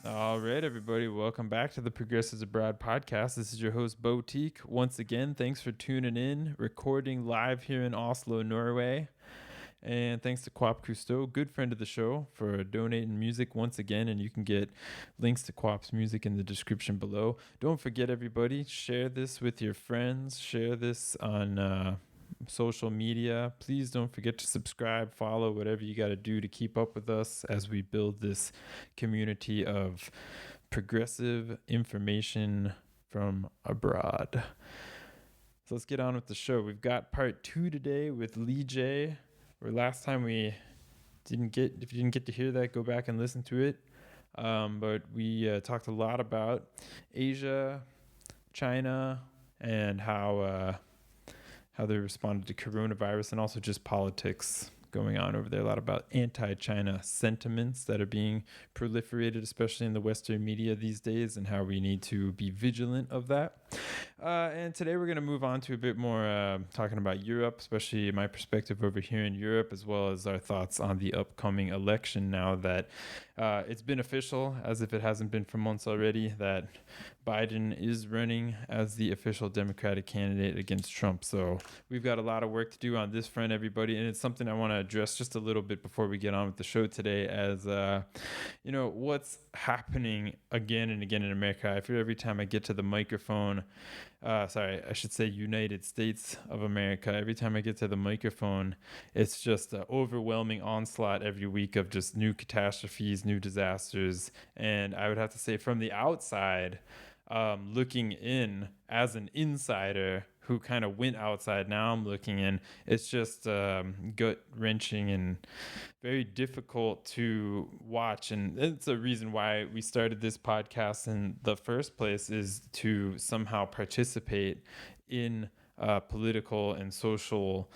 All right, everybody, welcome back to the Progressives Abroad podcast. This is your host, BoTik. Once again, thanks for tuning in, recording live here in Oslo, Norway. And thanks to Quap Cousteau, good friend of the show, for donating music once again. And you can get links to Quap's music in the description below. Don't forget, everybody, share this with your friends. Share this on social media. Please don't forget to subscribe, follow, whatever you got to do to keep up with us as we build this community of progressive information from abroad. So let's get on with the show. We've got part 2 today with Lee J. Where last time if you didn't get to hear that, go back and listen to it. But we talked a lot about Asia, China, and how they responded to coronavirus, and also just politics going on over there. A lot about anti-China sentiments that are being proliferated, especially in the Western media these days, and how we need to be vigilant of that. And today we're going to move on to a bit more talking about Europe, especially my perspective over here in Europe, as well as our thoughts on the upcoming election now that it's been official, as if it hasn't been for months already, that Biden is running as the official Democratic candidate against Trump. So we've got a lot of work to do on this front, everybody, and it's something I want to address just a little bit before we get on with the show today, as what's happening again and again in America. I feel every time I get to the microphone, I should say United States of America, every time I get to the microphone, it's just an overwhelming onslaught every week of just new catastrophes, new disasters. And I would have to say, from the outside, looking in as an insider who kind of went outside, now I'm looking in, it's just gut-wrenching and very difficult to watch. And it's a reason why we started this podcast in the first place, is to somehow participate in political and social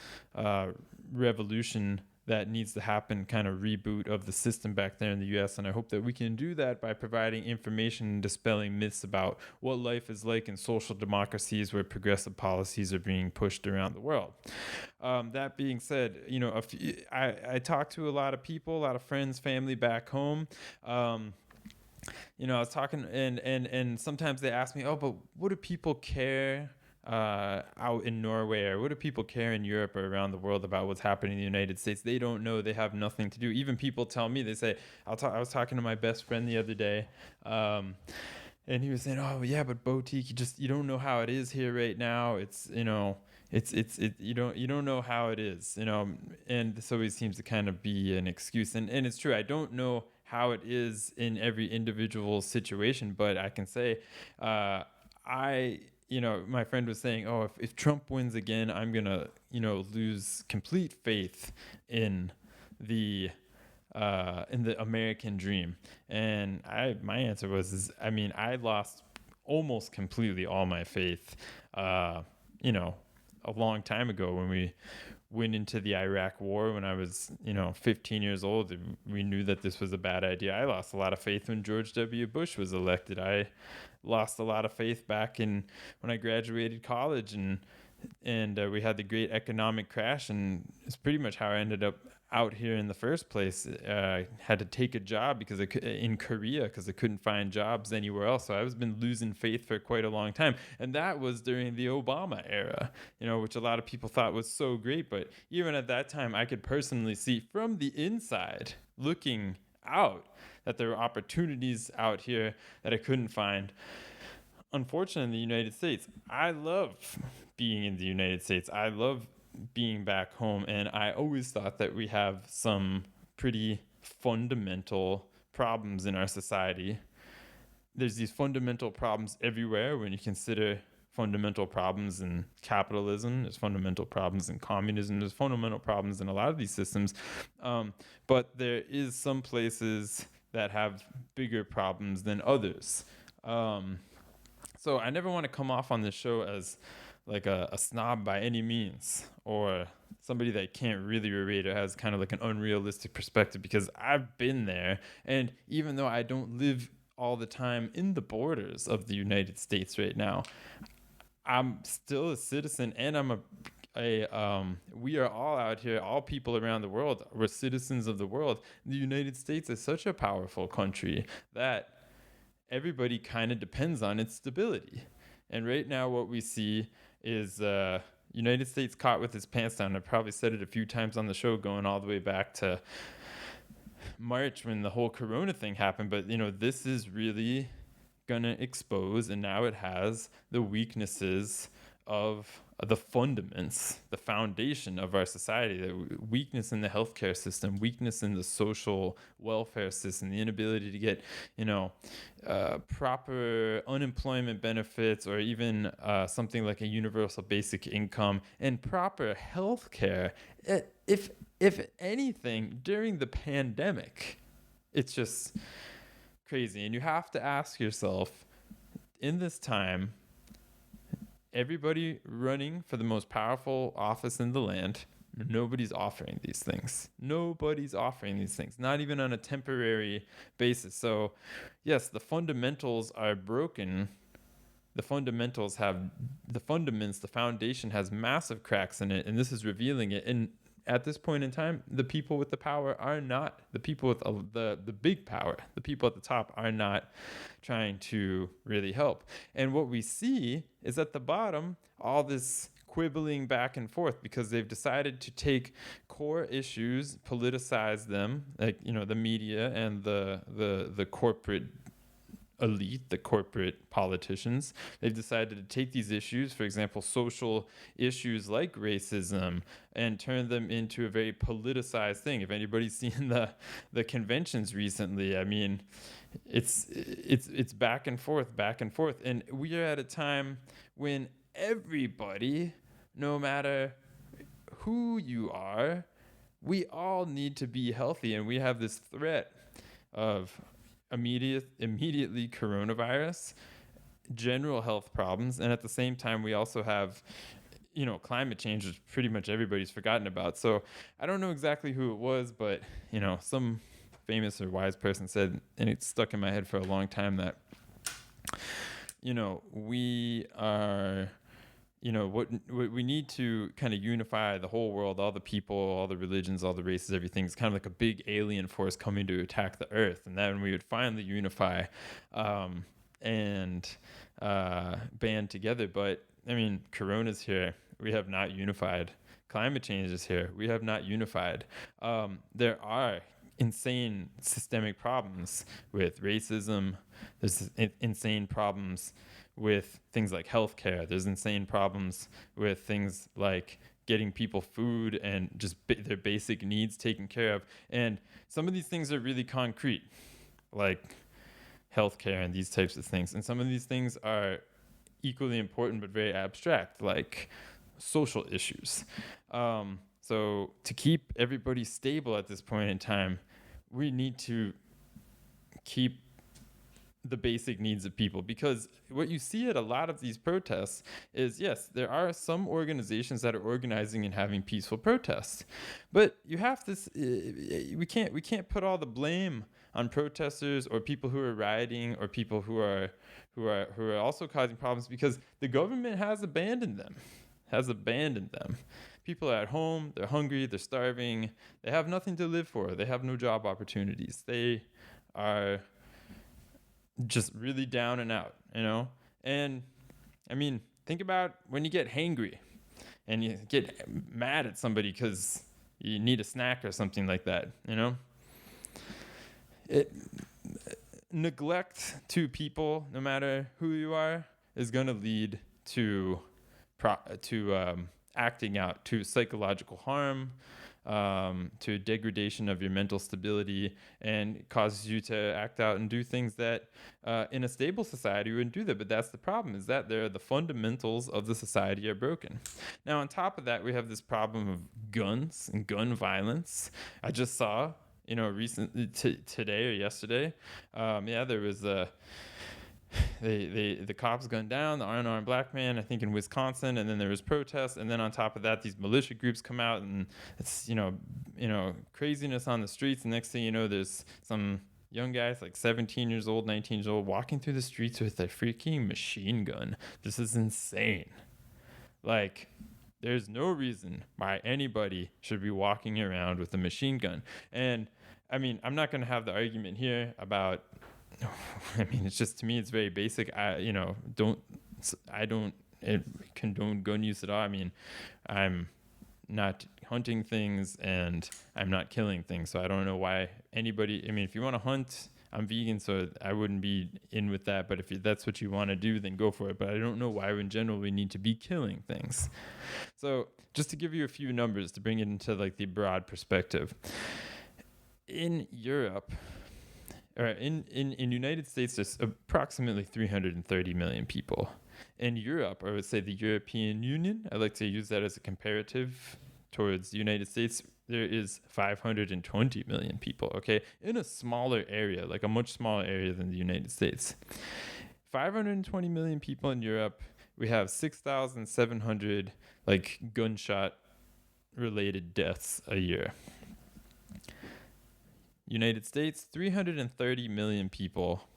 revolution that needs to happen, kind of reboot of the system back there in the US. And I hope that we can do that by providing information and dispelling myths about what life is like in social democracies where progressive policies are being pushed around the world. That being said, I talk to a lot of people, a lot of friends, family back home. I was talking and sometimes they ask me, oh, but what do people care out in Norway, or what do people care in Europe or around the world about what's happening in the United States? They don't know. They have nothing to do. Even people tell me, they say, I was talking to my best friend the other day, and he was saying, oh yeah, but BoTik, you don't know how it is here right now. It's, you don't know how it is, and this always seems to kind of be an excuse. And it's true. I don't know how it is in every individual situation, but I can say, my friend was saying, oh, if Trump wins again, I'm going to, lose complete faith in the American dream. And my answer was, I lost almost completely all my faith, a long time ago when we went into the Iraq war when I was, 15 years old. We knew that this was a bad idea. I lost a lot of faith when George W. Bush was elected. I lost a lot of faith back when I graduated college, and we had the great economic crash, and it's pretty much how I ended up out here in the first place. Had to take a job in Korea because I couldn't find jobs anywhere else. So I was been losing faith for quite a long time, and that was during the Obama era, which a lot of people thought was so great. But even at that time, I could personally see from the inside looking out that there were opportunities out here that I couldn't find. Unfortunately, in the United States, I love being in the United States. I love being back home, and I always thought that we have some pretty fundamental problems in our society. There's these fundamental problems everywhere when you consider fundamental problems in capitalism, there's fundamental problems in communism, there's fundamental problems in a lot of these systems, but there is some places that have bigger problems than others. So I never want to come off on this show as like a snob by any means, or somebody that can't really relate or has kind of like an unrealistic perspective, because I've been there. And even though I don't live all the time in the borders of the United States right now, I'm still a citizen, and we are all out here, all people around the world, we're citizens of the world. The United States is such a powerful country that everybody kind of depends on its stability. And right now what we see is United States caught with its pants down. I probably said it a few times on the show, going all the way back to March when the whole corona thing happened. But, this is really going to expose, and now it has, the weaknesses of the fundaments, the foundation of our society, the weakness in the healthcare system, weakness in the social welfare system, the inability to get, proper unemployment benefits, or even something like a universal basic income and proper healthcare. If anything, during the pandemic, it's just crazy. And you have to ask yourself, in this time, everybody running for the most powerful office in the land, nobody's offering these things. Nobody's offering these things, not even on a temporary basis. So, yes, the fundamentals are broken. The foundation has massive cracks in it, and this is revealing it. And at this point in time, the people with the power are not, the people with the big power, the people at the top are not trying to really help. And what we see is at the bottom, all this quibbling back and forth, because they've decided to take core issues, politicize them, like, the media and the corporate elite, the corporate politicians. They've decided to take these issues, for example, social issues like racism, and turn them into a very politicized thing. If anybody's seen the conventions recently, I mean, it's back and forth. And we are at a time when everybody, no matter who you are, we all need to be healthy. And we have this threat of immediately coronavirus, general health problems, and at the same time we also have climate change, which pretty much everybody's forgotten about. So I don't know exactly who it was, but some famous or wise person said, and it stuck in my head for a long time, that we are what we need to kind of unify the whole world, all the people, all the religions, all the races, everything. It's kind of like a big alien force coming to attack the earth. And then we would finally unify and band together. But I mean, Corona's here. We have not unified. Climate change is here. We have not unified. There are insane systemic problems with racism. There's insane problems with things like healthcare. There's insane problems with things like getting people food and just their basic needs taken care of. And some of these things are really concrete, like healthcare and these types of things. And some of these things are equally important but very abstract, like social issues. So to keep everybody stable at this point in time, we need to keep the basic needs of people, because what you see at a lot of these protests is, yes, there are some organizations that are organizing and having peaceful protests, but you have to, we can't put all the blame on protesters or people who are rioting or people who are also causing problems, because the government has abandoned them. People are at home, they're hungry, they're starving, they have nothing to live for, they have no job opportunities, they are just really down and out, And I mean, think about when you get hangry and you get mad at somebody because you need a snack or something like that, Neglect to people, no matter who you are, is going to lead to acting out, to psychological harm, to degradation of your mental stability, and causes you to act out and do things that in a stable society wouldn't do that. But that's the problem, is that the fundamentals of the society are broken. Now, on top of that, we have this problem of guns and gun violence. I just saw, recently, today or yesterday, there was the cops gunned down the unarmed black man, I think in Wisconsin, and then there was protests, and then on top of that, these militia groups come out, and it's craziness on the streets. And next thing you know, there's some young guys like 17 years old, 19 years old, walking through the streets with a freaking machine gun. This is insane. Like, there's no reason why anybody should be walking around with a machine gun. And I mean, I'm not going to have the argument here about I mean, it's just, to me, it's very basic. I don't condone gun use at all. I mean, I'm not hunting things and I'm not killing things. So I don't know why anybody, I mean, if you want to hunt, I'm vegan, so I wouldn't be in with that. But if that's what you want to do, then go for it. But I don't know why in general we need to be killing things. So just to give you a few numbers to bring it into like the broad perspective. In Europe, or in United States, there's approximately 330 million people. In Europe, I would say the European Union, I like to use that as a comparative towards the United States, there is 520 million people, okay? In a smaller area, like a much smaller area than the United States. 520 million people in Europe. We have 6,700 like gunshot-related deaths a year. United States, 330 million people.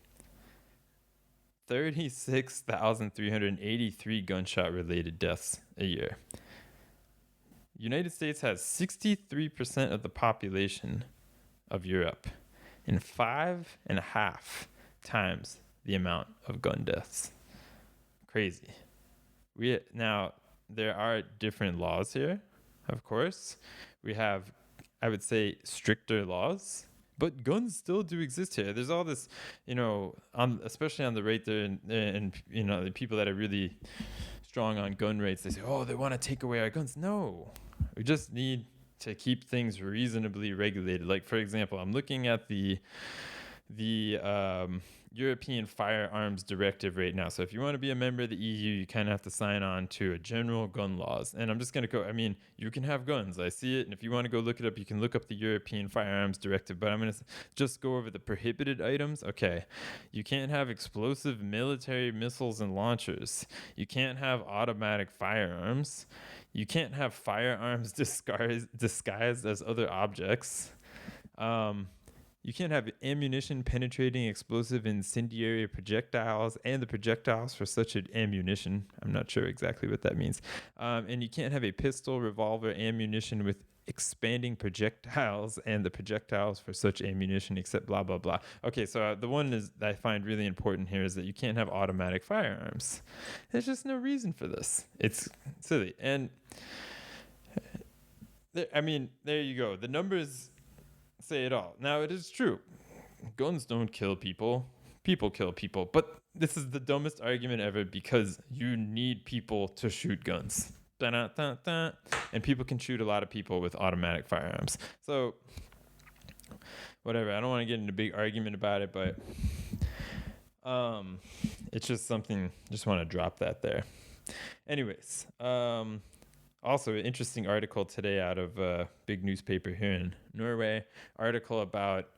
36,383 gunshot-related deaths a year. United States has 63% of the population of Europe and 5.5 times the amount of gun deaths. Crazy. Now, there are different laws here, of course. We have, I would say, stricter laws, but guns still do exist here. There's all this, especially on the right there, and the people that are really strong on gun rights, they say, oh, they want to take away our guns. No, we just need to keep things reasonably regulated. Like, for example, I'm looking at the European Firearms Directive right now. So if you want to be a member of the EU, you kind of have to sign on to a general gun laws. And I'm just going to go, you can have guns. I see it. And if you want to go look it up, you can look up the European Firearms Directive. But I'm going to just go over the prohibited items. Okay. You can't have explosive military missiles and launchers. You can't have automatic firearms. You can't have firearms disguised as other objects. You can't have ammunition penetrating explosive incendiary projectiles and the projectiles for such ammunition. I'm not sure exactly what that means. And you can't have a pistol, revolver, ammunition with expanding projectiles and the projectiles for such ammunition except blah, blah, blah. Okay, so the one that I find really important here is that you can't have automatic firearms. There's just no reason for this. It's silly. And there you go. The numbers say it all. Now, it is true. Guns don't kill people. People kill people. But this is the dumbest argument ever because you need people to shoot guns. Da-da-da-da. And people can shoot a lot of people with automatic firearms. So, whatever. I don't want to get into a big argument about it, but it's just something, just want to drop that there. Anyways, also, an interesting article today out of a big newspaper here in Norway. Article about,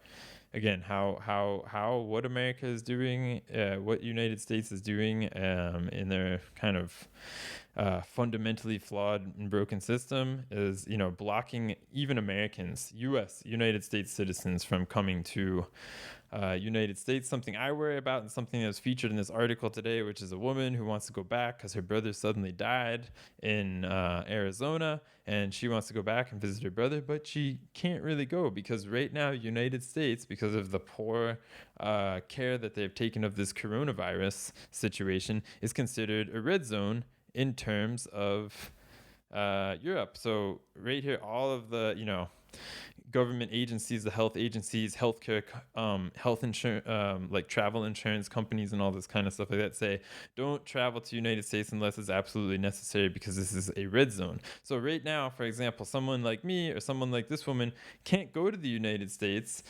again, what America is doing, what United States is doing in their kind of fundamentally flawed and broken system is, blocking even Americans, United States citizens from coming to United States. Something I worry about and something that was featured in this article today, which is a woman who wants to go back because her brother suddenly died in Arizona, and she wants to go back and visit her brother, but she can't really go because right now United States, because of the poor care that they've taken of this coronavirus situation, is considered a red zone in terms of Europe. So right here, all of the, government agencies, the health agencies, healthcare, health insurance, like travel insurance companies and all this kind of stuff like that say, don't travel to United States unless it's absolutely necessary because this is a red zone. So right now, for example, someone like me or someone like this woman can't go to the United States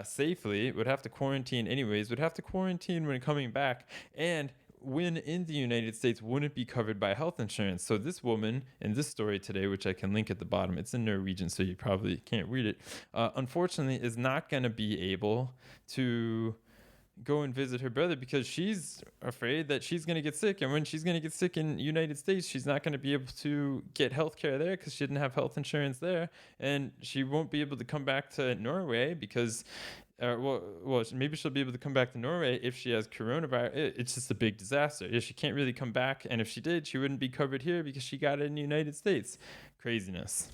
safely, would have to quarantine anyways, would have to quarantine when coming back, and when in the United States wouldn't be covered by health insurance. So this woman in this story today, which I can link at the bottom, it's in Norwegian, so you probably can't read it, unfortunately is not going to be able to go and visit her brother because she's afraid that she's going to get sick. And when she's going to get sick in the United States, she's not going to be able to get health care there because she didn't have health insurance there. And she won't be able to come back to Norway because maybe she'll be able to come back to Norway if she has coronavirus. It's just a big disaster. If she can't really come back, and if she did, she wouldn't be covered here because she got it in the United States. Craziness.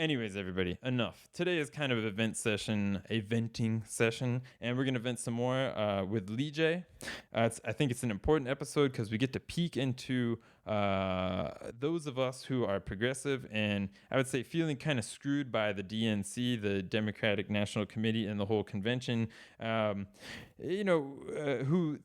Anyways, everybody, enough. Today is kind of an a venting session, and we're going to vent some more with Lee J. I think it's an important episode because we get to peek into those of us who are progressive and I would say feeling kind of screwed by the DNC, the Democratic National Committee, and the whole convention, who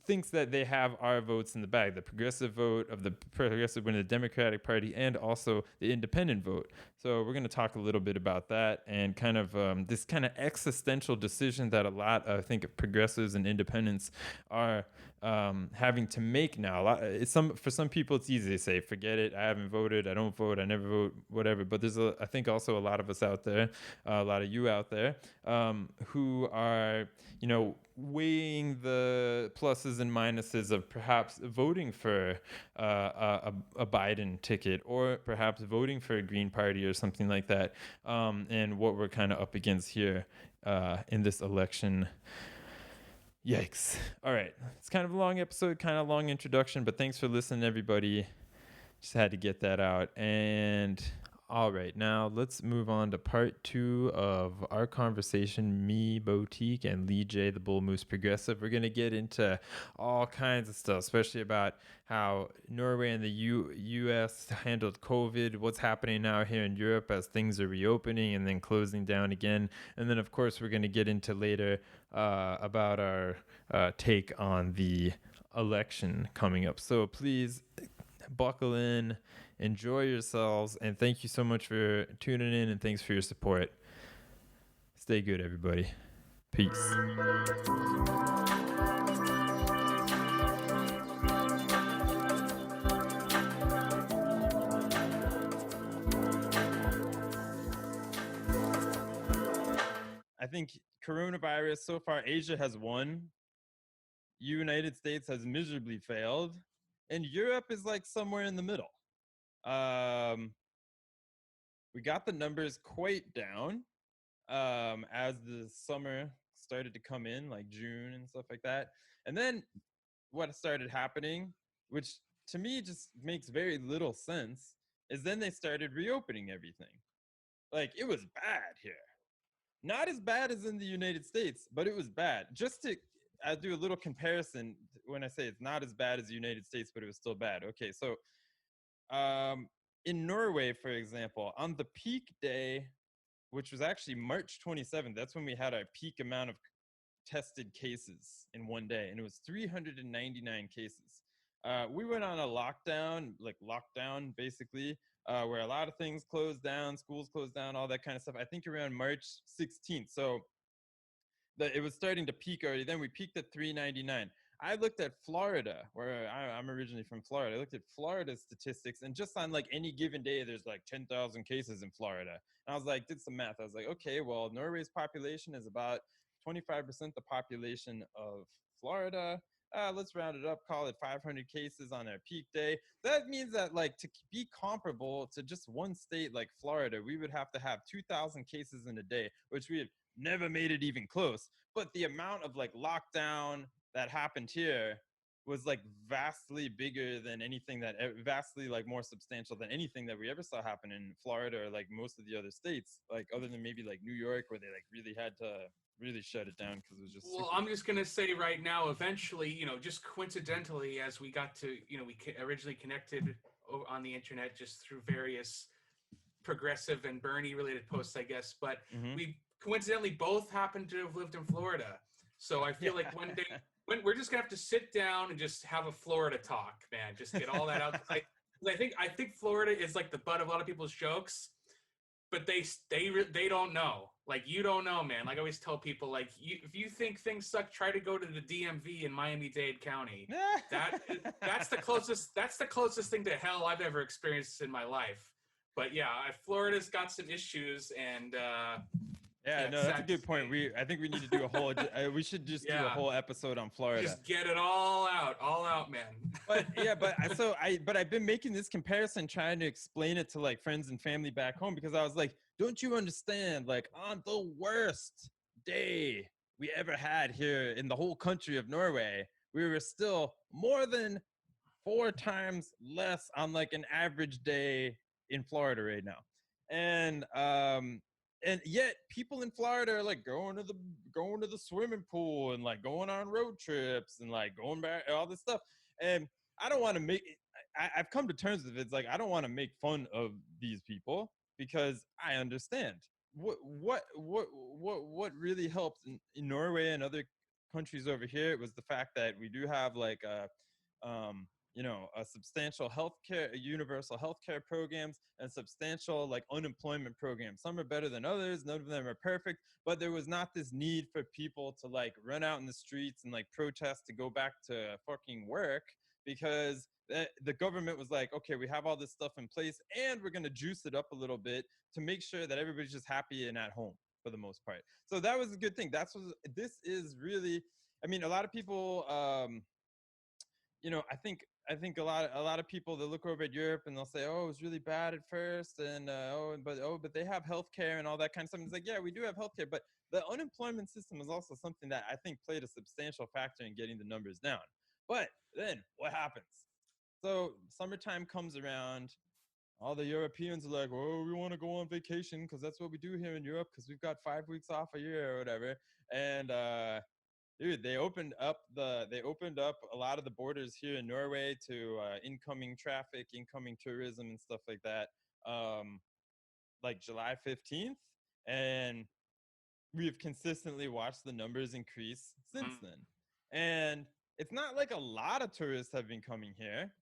thinks that they have our votes in the bag, the progressive vote of the progressive wing of the Democratic Party and also the independent vote. So we're going to talk a little bit about that and kind of this kind of existential decision that a lot, I think, of progressives and independents are having to make now. For some people, it's easy to say, forget it, I haven't voted, I don't vote, I never vote, whatever. But there's, I think, also a lot of us out there, a lot of you out there, who are, weighing the pluses and minuses of perhaps voting for a Biden ticket or perhaps voting for a Green Party or something like that, and what we're kind of up against here in this election. Yikes. All right. It's kind of a long episode, kind of long introduction, but thanks for listening, everybody. Just had to get that out. And all right, now let's move on to part 2 of our conversation, me, BoTik, and Lee J, the Bull Moose Progressive. We're going to get into all kinds of stuff, especially about how Norway and the U.S. handled COVID, what's happening now here in Europe as things are reopening and then closing down again. And then, of course, we're going to get into later about our take on the election coming up. So please buckle in, enjoy yourselves, and thank you so much for tuning in, and thanks for your support. Stay good, everybody. Peace. I think coronavirus, so far, Asia has won. United States has miserably failed. And Europe is like somewhere in the middle. We got the numbers quite down as the summer started to come in, like June and stuff like that. And then what started happening, which to me just makes very little sense, is then they started reopening everything. Like, it was bad here. Not as bad as in the United States, but it was bad. Just to do a little comparison, when I say it's not as bad as the United States, but it was still bad. Okay, so in Norway, for example, on the peak day, which was actually March 27th, that's when we had our peak amount of tested cases in one day, and it was 399 cases. We went on a lockdown basically, where a lot of things closed down, schools closed down, all that kind of stuff, I think around March 16th. So it was starting to peak already. Then we peaked at 399. I looked at Florida, where I'm originally from Florida. I looked at Florida's statistics, and just on like any given day, there's like 10,000 cases in Florida. And I was like, did some math. I was like, okay, well, Norway's population is about 25% the population of Florida. Let's round it up, call it 500 cases on their peak day. That means that, like, to be comparable to just one state like Florida, we would have to have 2,000 cases in a day, which we have never made it even close. But the amount of like lockdown that happened here was like vastly bigger than anything that vastly like more substantial than anything that we ever saw happen in Florida or like most of the other states, like other than maybe like New York, where they like really had to really shut it down because it was just I'm just going to say right now, eventually, just coincidentally, as we got to, we originally connected on the internet just through various progressive and Bernie related posts, I guess, but we coincidentally both happened to have lived in Florida. So I feel like one day we're just gonna have to sit down and just have a Florida talk, man. Just get all that out. I think Florida is like the butt of a lot of people's jokes, but they don't know. Like, you don't know, man. Like I always tell people, like, if you think things suck, try to go to the DMV in Miami-Dade County. That's the closest thing to hell I've ever experienced in my life. But yeah, Florida's got some issues, and that's a good point. I think we need to do a whole. We should just do a whole episode on Florida. Just get it all out, man. But I've been making this comparison, trying to explain it to like friends and family back home, because I was like, don't you understand? Like, on the worst day we ever had here in the whole country of Norway, we were still more than 4 times less on like an average day in Florida right now. And yet people in Florida are like going to the swimming pool and like going on road trips and like going back all this stuff. And I don't want to make I've come to terms with it. It's like I don't want to make fun of these people because I understand what really helped in Norway and other countries over here. It was the fact that we do have like a substantial healthcare, universal healthcare programs, and substantial like unemployment programs. Some are better than others. None of them are perfect, but there was not this need for people to like run out in the streets and like protest to go back to fucking work because the government was like, okay, we have all this stuff in place and we're going to juice it up a little bit to make sure that everybody's just happy and at home for the most part. So that was a good thing. This is really, I mean, a lot of people, I think a lot of people that look over at Europe and they'll say, "Oh, it was really bad at first," and but they have healthcare and all that kind of stuff. And it's like, yeah, we do have healthcare, but the unemployment system is also something that I think played a substantial factor in getting the numbers down. But then what happens? So summertime comes around. All the Europeans are like, "Oh, we want to go on vacation because that's what we do here in Europe because we've got 5 weeks off a year or whatever." And dude, they opened up a lot of the borders here in Norway to incoming traffic, incoming tourism, and stuff like that. Um, like July 15th, and we've consistently watched the numbers increase since Mhm. then. And it's not like a lot of tourists have been coming here,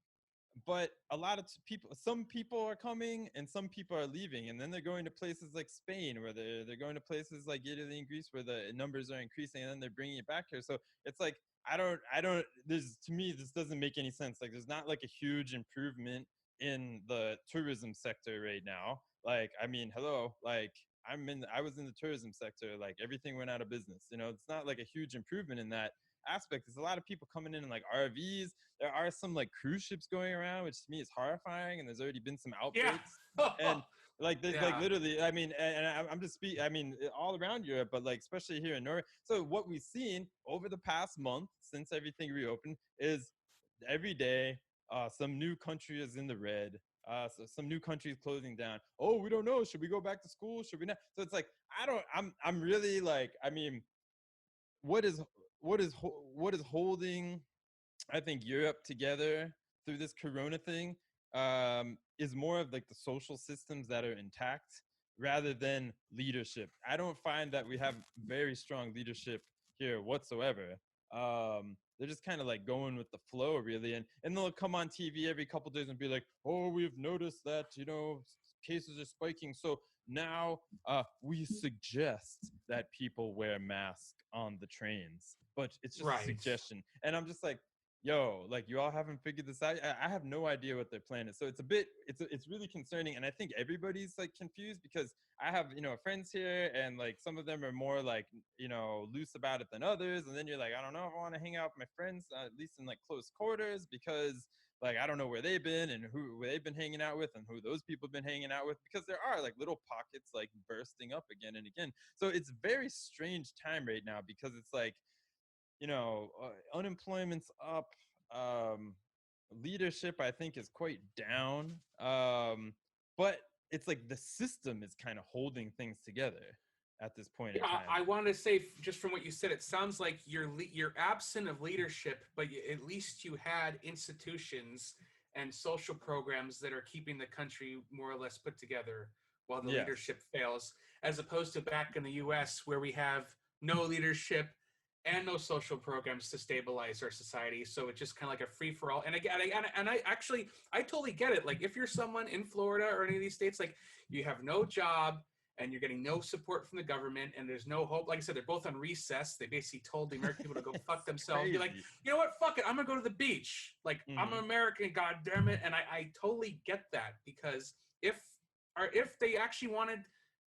but a lot of some people are coming and some people are leaving, and then they're going to places like Spain, where they're going to places like Italy and Greece, where the numbers are increasing, and then they're bringing it back here. So it's like I don't. There's to me this doesn't make any sense. Like there's not like a huge improvement in the tourism sector right now. Like I mean, hello, like I was in the tourism sector. Like everything went out of business. It's not like a huge improvement in that aspect. There's a lot of people coming in like RVs. There are some like cruise ships going around, which to me is horrifying. And there's already been some Yeah. outbreaks. And like there's like Yeah. literally, I mean, and I'm just I mean, all around Europe, but like especially here in Norway. So what we've seen over the past month since everything reopened is every day some new country is in the red. So some new country is closing down. Oh, we don't know. Should we go back to school? Should we not? So it's like I'm really like, I mean, what is what is holding, I think, Europe together through this Corona thing is more of like the social systems that are intact rather than leadership. I don't find that we have very strong leadership here whatsoever. They're just kind of like going with the flow, really, and they'll come on TV every couple days and be like, "Oh, we've noticed that cases are spiking, so now we suggest that people wear masks on the trains," but it's just a Right. suggestion, and I'm just like, yo, like you all haven't figured this out. I have no idea what their plan is. So it's really concerning. And I think everybody's like confused because I have, friends here and like some of them are more like, loose about it than others. And then you're like, I don't know if I want to hang out with my friends, at least in like close quarters, because like I don't know where they've been and who they've been hanging out with and who those people have been hanging out with, because there are like little pockets like bursting up again and again. So it's a very strange time right now because it's like, unemployment's up. Um, Leadership, I think, is quite down. But it's like the system is kind of holding things together at this point in Yeah, time. I want to say just from what you said, it sounds like you're absent of leadership, but at least you had institutions and social programs that are keeping the country more or less put together while the Yes, leadership fails, as opposed to back in the U.S. where we have no leadership and no social programs to stabilize our society. So it's just kind of like a free for all. And again, I actually I totally get it. Like if you're someone in Florida or any of these states, like you have no job and you're getting no support from the government and there's no hope. Like I said, they're both on recess. They basically told the American people to go fuck it's themselves. Be like, crazy. you know what? Fuck it. I'm gonna go to the beach. Like I'm an Hmm. American, god damn it. And I totally get that because if they actually wanted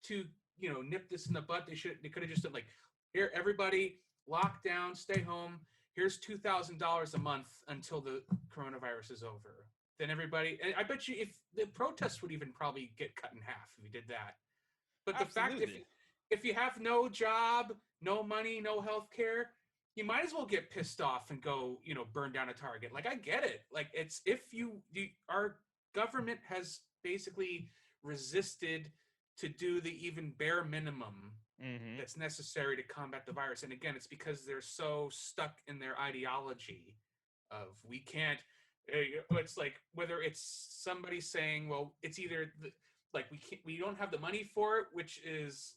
to, nip this in the butt, they could have just said like, here, everybody, lock down, stay home. Here's $2,000 a month until the coronavirus is over. Then everybody, and I bet you if the protests would even probably get cut in half if we did that. But the fact Absolutely. if you have no job, no money, no health care, you might as well get pissed off and go, burn down a Target. Like I get it. Like it's if our government has basically resisted to do the even bare minimum Mm-hmm. that's necessary to combat the virus. And again, it's because they're so stuck in their ideology of we can't. It's like whether it's somebody saying, well, it's either like we don't have the money for it, which is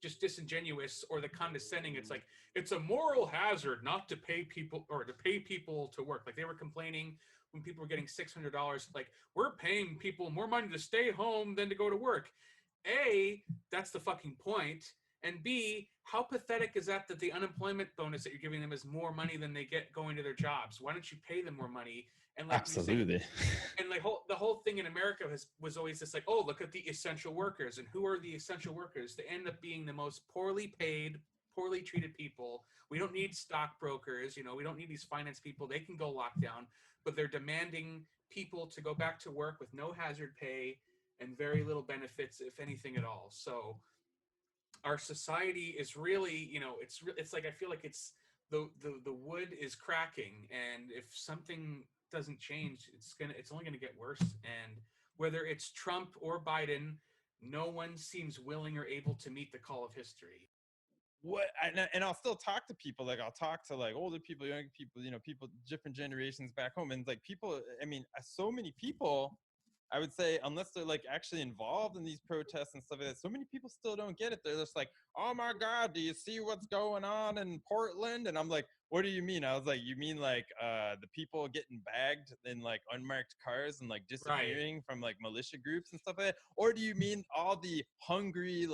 just disingenuous, or the condescending. It's like it's a moral hazard not to pay people or to pay people to work. Like they were complaining when people were getting $600, like we're paying people more money to stay home than to go to work. A, that's the fucking point. And B, how pathetic is that the unemployment bonus that you're giving them is more money than they get going to their jobs? Why don't you pay them more money? And like you're saying, Absolutely. and like the whole thing in America was always this like, oh, look at the essential workers, and who are the essential workers? They end up being the most poorly paid, poorly treated people. We don't need stockbrokers, we don't need these finance people. They can go lock down, but they're demanding people to go back to work with no hazard pay and very little benefits, if anything at all. So our society is really, it's like I feel like it's the wood is cracking, and if something doesn't change, it's only gonna get worse. And whether it's Trump or Biden, no one seems willing or able to meet the call of history. And I'll still talk to people, like I'll talk to like older people, younger people, people different generations back home, and like people, I mean, so many people, I would say, unless they're like actually involved in these protests and stuff like that, so many people still don't get it. They're just like, oh my God, do you see what's going on in Portland? And I'm like, what do you mean? I was like, you mean like the people getting bagged in like unmarked cars and like Right. disappearing from like militia groups and stuff like that? Or do you mean all the hungry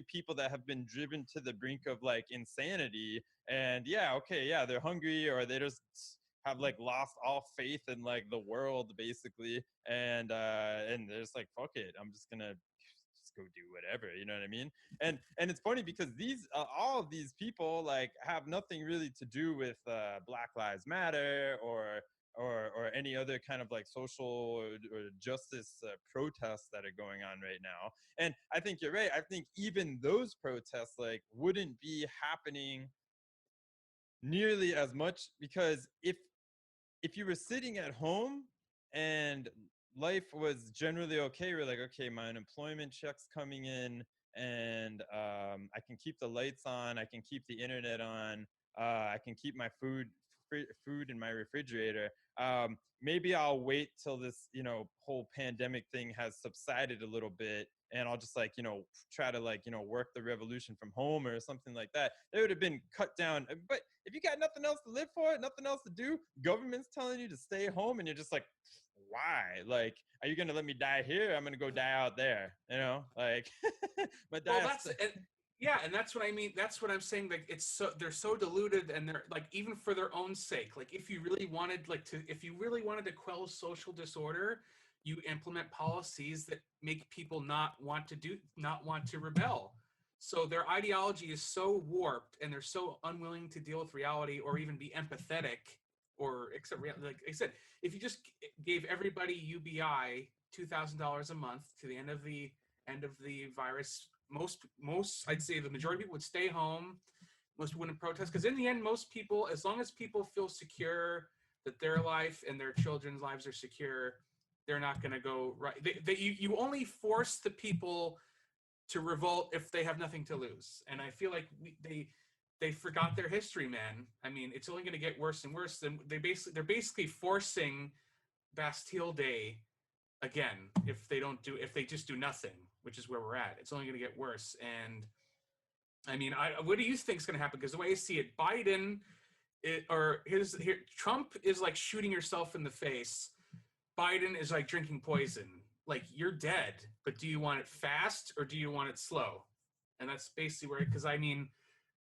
people that have been driven to the brink of like insanity? And yeah, okay, yeah, they're hungry, or they just have like lost all faith in like the world basically, and they're just like, fuck it, I'm just gonna just go do whatever, you know what I mean? And it's funny because these all of these people like have nothing really to do with Black Lives Matter or any other kind of like social or justice protests that are going on right now. And I think you're right. I think even those protests like wouldn't be happening nearly as much, because if you were sitting at home and life was generally okay, we're like, okay, my unemployment check's coming in, and I can keep the lights on, I can keep the internet on, I can keep my food in my refrigerator. Maybe I'll wait till this, whole pandemic thing has subsided a little bit, and I'll just like, try to like, work the revolution from home or something like that. They would have been cut down. But if you got nothing else to live for, nothing else to do, government's telling you to stay home, and you're just like, why? Like, are you gonna let me die here? I'm gonna go die out there, like, but Well, and that's what I mean. That's what I'm saying. Like, they're so diluted, and they're like, even for their own sake. Like, if you really wanted to quell social disorder, you implement policies that make people not want to rebel. So their ideology is so warped, and they're so unwilling to deal with reality or even be empathetic or accept reality. Like I said, if you just gave everybody UBI $2,000 a month to the end of the virus, most I'd say the majority of people would stay home. Most wouldn't protest, because in the end, most people, as long as people feel secure that their life and their children's lives are secure, they're not going to go right. You only force the people to revolt if they have nothing to lose, and I feel like they forgot their history, man. I mean, it's only going to get worse and worse. And they're basically forcing Bastille Day again if they just do nothing, which is where we're at. It's only going to get worse. And I mean, what do you think is going to happen? Because the way I see it, Trump is like shooting yourself in the face. Biden is like drinking poison. Like, you're dead, but do you want it fast or do you want it slow? And that's basically where, because I mean,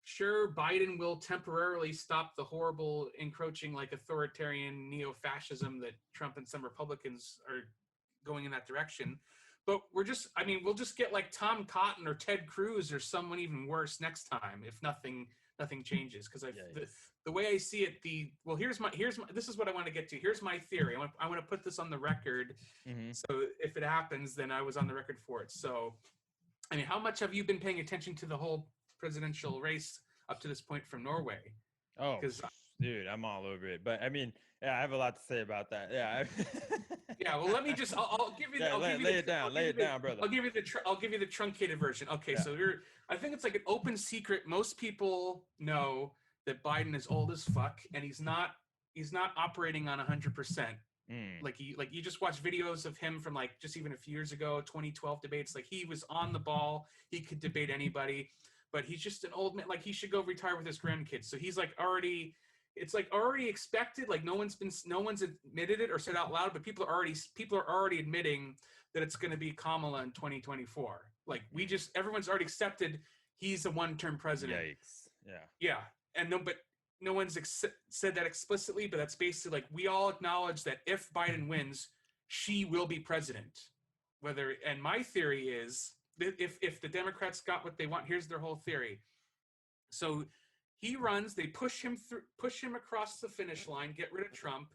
sure, Biden will temporarily stop the horrible encroaching, like authoritarian neo-fascism that Trump and some Republicans are going in that direction. But we'll just get like Tom Cotton or Ted Cruz or someone even worse next time if nothing changes. Because the way I see it, this is what I want to get to. Here's my theory. I want to put this on the record. Mm-hmm. So if it happens, then I was on the record for it. So, I mean, how much have you been paying attention to the whole presidential race up to this point from Norway? Oh, Because Dude, I'm all over it. But I mean, yeah, I have a lot to say about that. Yeah. Yeah, well, let me just. I'll give you. Yeah, lay it down. Lay it down, brother. I'll give you the. I'll give you the truncated version. Okay, Yeah. so you're. I think it's like an open secret. Most people know that Biden is old as fuck, and he's not. He's not operating on 100%. Mm. Like you just watch videos of him from like just even a few years ago, 2012 debates. Like he was on the ball. He could debate anybody, but he's just an old man. Like he should go retire with his grandkids. So he's like already. It's like already expected. Like no one's admitted it or said out loud, but people are already admitting that it's going to be Kamala in 2024. Like everyone's already accepted he's a one-term president. Yikes. Yeah. Yeah, and but no one's said that explicitly, but that's basically like we all acknowledge that if Biden wins, she will be president. And my theory is that if the Democrats got what they want, here's their whole theory. So he runs, they push him across the finish line, get rid of Trump.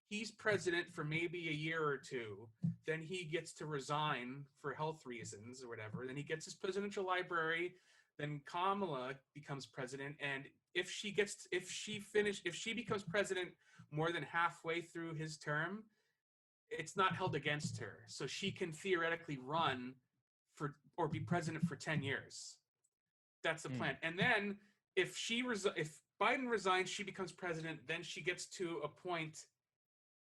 He's president for maybe a year or two. Then he gets to resign for health reasons or whatever. Then he gets his presidential library. Then Kamala becomes president, and if she becomes president more than halfway through his term, it's not held against her. So she can theoretically run or be president for 10 years. That's the plan. And then if Biden resigns, she becomes president, then she gets to appoint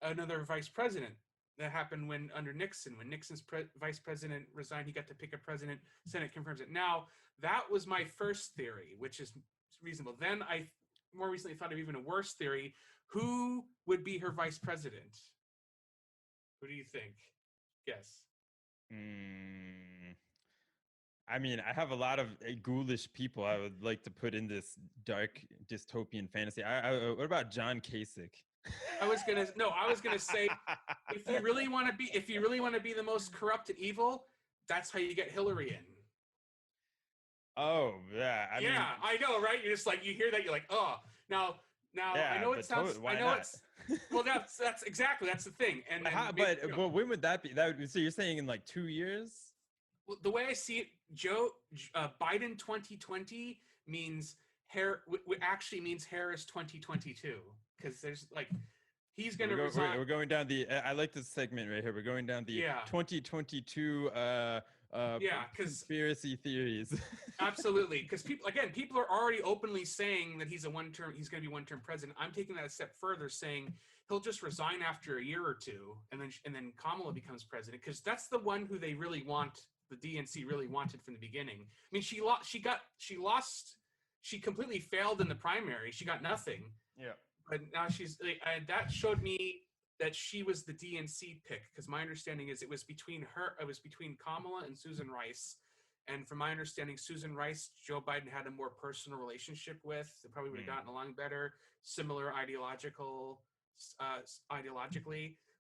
another vice president. That happened under Nixon. When Nixon's vice president resigned, he got to pick a president. Senate confirms it. Now, that was my first theory, which is reasonable. Then I more recently thought of even a worse theory. Who would be her vice president? Who do you think? Guess. I mean, I have a lot of ghoulish people I would like to put in this dark dystopian fantasy. What about John Kasich? I was gonna say, if you really want to be the most corrupt and evil, that's how you get Hillary in. Oh yeah, I mean, I know, right? You're just like you hear that, you're like, oh, now yeah, I know it sounds. Why I know not? it's. Well, that's the thing. And then but when would that be? So you're saying in like 2 years? Well, the way I see it, Biden 2020 means actually means Harris 2022, because there's like he's going to resign. We're going down the. I like this segment right here. We're going down the 2022. Conspiracy theories. Absolutely, because people are already openly saying that he's going to be one-term president. I'm taking that a step further, saying he'll just resign after a year or two, and then Kamala becomes president, because that's the one who they really want. The DNC really wanted from the beginning. I mean, she lost. She completely failed in the primary. She got nothing. Yeah. But now that showed me that she was the DNC pick, because my understanding is it was between Kamala and Susan Rice. And from my understanding, Susan Rice, Joe Biden had a more personal relationship with. They probably would have gotten along better, similar ideologically.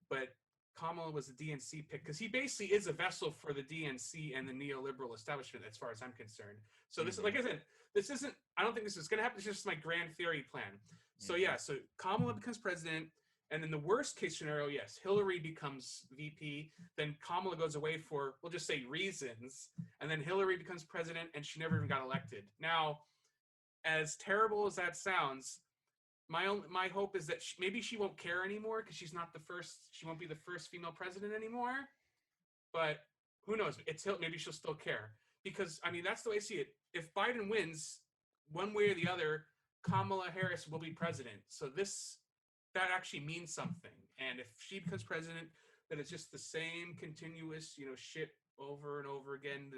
But Kamala was the DNC pick because he basically is a vessel for the DNC and the neoliberal establishment, as far as I'm concerned. So this, like I said, this isn't. I don't think this is going to happen. It's just my grand theory plan. So so Kamala becomes president, and then the worst case scenario, yes, Hillary becomes VP. Then Kamala goes away for, we'll just say, reasons, and then Hillary becomes president, and she never even got elected. Now, as terrible as that sounds, my hope is that maybe she won't care anymore because she's not the first. She won't be the first female president anymore. But who knows? Maybe she'll still care, because I mean that's the way I see it. If Biden wins, one way or the other, Kamala Harris will be president. So that actually means something. And if she becomes president, then it's just the same continuous shit over and over again.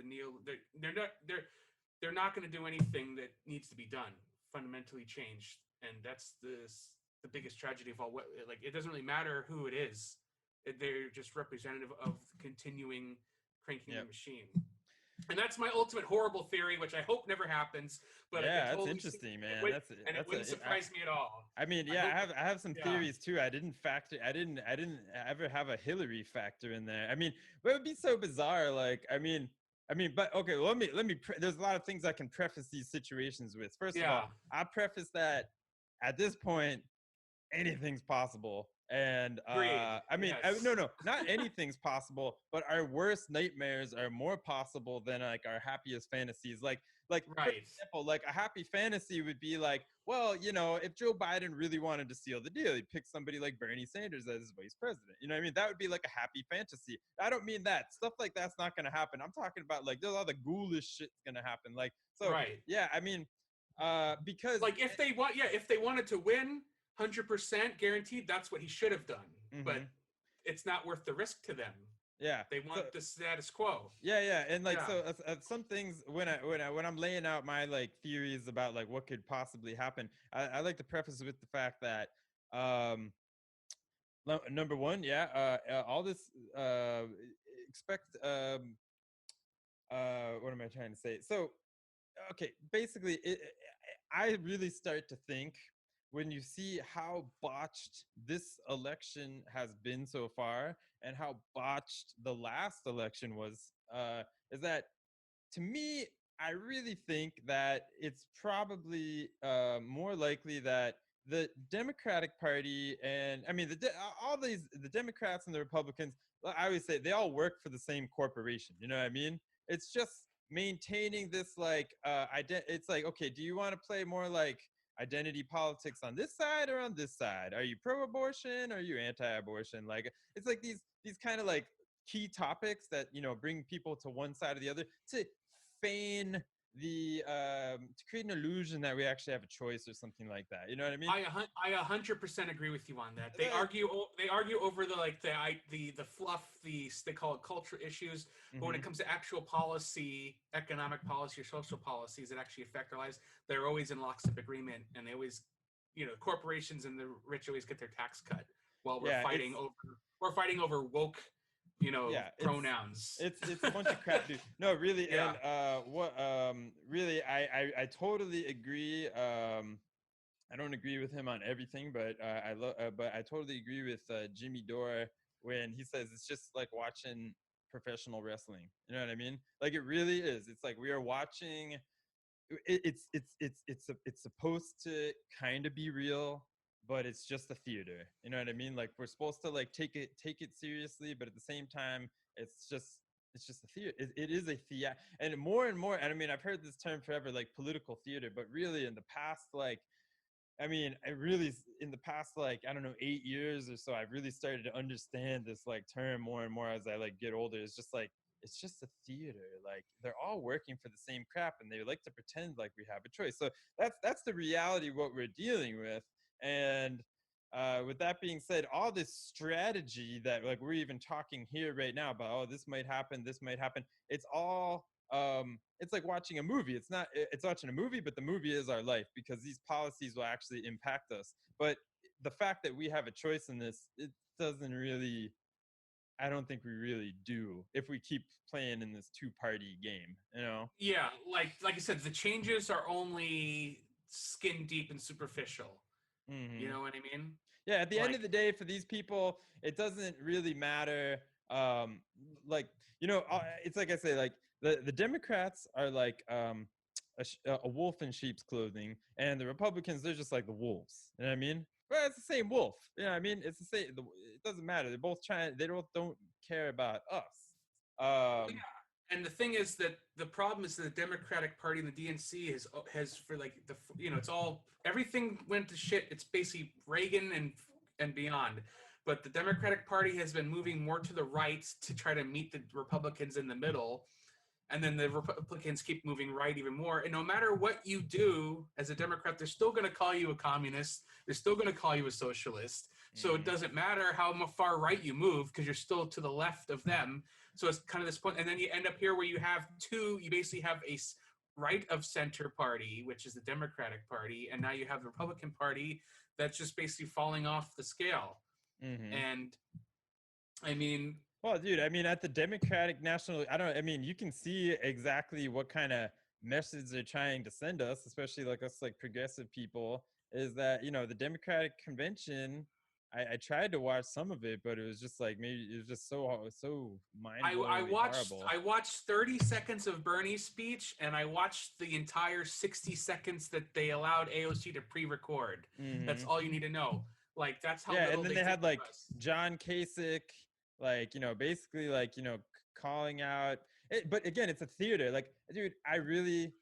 They're not going to do anything that needs to be done, fundamentally changed. And that's the biggest tragedy of all. Like, it doesn't really matter who it is; they're just representative of the continuing cranking the machine. And that's my ultimate horrible theory, which I hope never happens. But yeah, that's interesting, man. It wouldn't surprise me at all. I mean, I have some theories too. I didn't ever have a Hillary factor in there. I mean, but it would be so bizarre. Like, I mean, but okay. Let me. There's a lot of things I can preface these situations with. First of all, I preface that at this point, anything's possible. And I mean, no, not anything's possible, but our worst nightmares are more possible than like our happiest fantasies. Like Like, for Right. example, like a happy fantasy would be like, well, you know, if Joe Biden really wanted to seal the deal, he'd pick somebody like Bernie Sanders as his vice president. You know what I mean? That would be like a happy fantasy. I don't mean that. Stuff like that's not going to happen. I'm talking about like there's all the ghoulish shit's going to happen. Like, so Right. yeah, I mean, because Like if they want, yeah, if they wanted to win, 100% guaranteed, that's what he should have done. But mhm, it's not worth the risk to them. yeah. They So want the status quo. yeah, and like Yeah. so some things when I'm laying out my like theories about like what could possibly happen, I like to preface with the fact that um number one, yeah, all this expect what am I trying to say? So okay, basically, I really start to think when you see how botched this election has been so far and how botched the last election was, is that to me, I really think that it's probably more likely that the Democratic Party and I mean all these the Democrats and the Republicans, I always say they all work for the same corporation. You know what I mean? It's just maintaining this like it's like, okay, do you want to play more like identity politics on this side or on this side? Are you pro-abortion or are you anti-abortion? Like it's like these kind of like key topics that, you know, bring people to one side or the other to feign the to create an illusion that we actually have a choice or something like that. You know what I mean? I 100% agree with you on that. They The, argue over the like the fluff, they call it culture issues, but when it mm-hmm. comes to actual policy, economic policy or social policies that actually affect our lives, they're always in lockstep agreement, and they always, you know, corporations and the rich always get their tax cut while Yeah, we're fighting over woke, you know, yeah, pronouns. it's a bunch of crap, dude. No, really, Yeah. and what really I totally agree. I don't agree with him on everything, but but I totally agree with Jimmy Dore when he says it's just like watching professional wrestling. You know what I mean? Like it really is. It's like we are watching. It's supposed to kind of be real, but it's just a theater. You know what I mean? Like we're supposed to like take it seriously, but at the same time, it's just a theater. It is a theater, and more. And I mean, I've heard this term forever, like political theater, but really in the past, like I mean, I really in the past like I don't know 8 years or so, I've really started to understand this like term more and more as I like get older. It's just a theater. Like they're all working for the same crap, and they like to pretend like we have a choice. So that's the reality of what we're dealing with. And with that being said, all this strategy that like we're even talking here right now about, oh, this might happen. It's all it's like watching a movie. It's watching a movie, but the movie is our life because these policies will actually impact us. But the fact that we have a choice in this, it doesn't really, I don't think we really do if we keep playing in this two-party game, you know? Yeah, like I said, the changes are only skin deep and superficial. You Mm-hmm. know what I mean? Yeah, at the end Like, of the day, for these people, it doesn't really matter. Um, like you know, it's like I say, like the Democrats are like a wolf in sheep's clothing, and the Republicans they're just like the wolves. You know what I mean? But it's the same wolf. You know what I mean? It's the same. It doesn't matter. They're both trying. They don't care about us. well, Um, yeah. And the thing is that the problem is that the Democratic Party and the DNC has for like the, you know, it's all, everything went to shit. It's basically Reagan and beyond. But the Democratic Party has been moving more to the right to try to meet the Republicans in the middle, and then the Republicans keep moving right even more. And no matter what you do as a Democrat, they're still going to call you a communist. They're still going to call you a socialist. So it mhm. doesn't matter how far right you move because you're still to the left of them. So it's kind of this point. And then you end up here where you have you basically have a right of center party, which is the Democratic Party. And now you have the Republican Party that's just basically falling off the scale. Mhm. And I mean, Well, dude, I mean, at the Democratic National, I mean, you can see exactly what kind of message they're trying to send us, especially like us, like progressive people, is that, you know, the Democratic Convention, I tried to watch some of it, but it was just like, maybe it was just so mind-blowingly horrible. I watched 30 seconds of Bernie's speech, and I watched the entire 60 seconds that they allowed AOC to pre-record. That's Hmm. all you need to know. Like that's how Yeah, little and then they they think had like of us. John Kasich, like, you know, basically like, you know, calling out, but again, it's a theater. Like, dude, I really,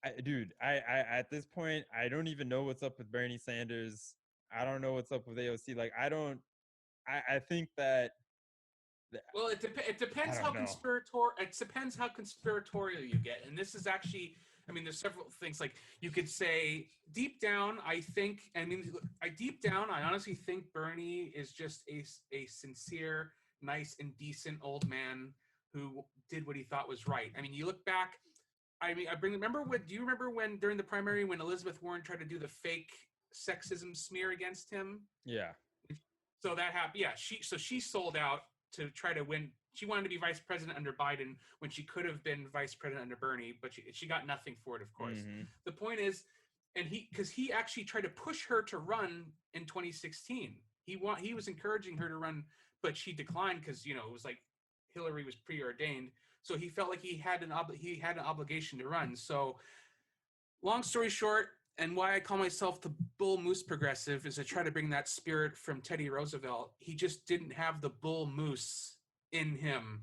I at this point, I don't even know what's up with Bernie Sanders. I don't know what's up with AOC. Like, I think that, Well, it I depends don't how know. conspiratorial you get, and this is actually, I mean, there's several things. Like you could say, deep down, I think, I mean, deep down, I honestly think Bernie is just a sincere, nice, and decent old man who did what he thought was right. I mean, you look back. I mean, do you remember when during the primary when Elizabeth Warren tried to do the fake sexism smear against him? Yeah. So that happened. Yeah, she sold out to try to win. She wanted to be vice president under Biden when she could have been vice president under Bernie, but she got nothing for it, of course. Mm-hmm. The point is, and because he actually tried to push her to run in 2016. He was encouraging her to run, but she declined because it was like Hillary was preordained, so he felt like he had an obligation to run. So long story short, and why I call myself the bull moose progressive is I try to bring that spirit from Teddy Roosevelt. He just didn't have the bull moose in him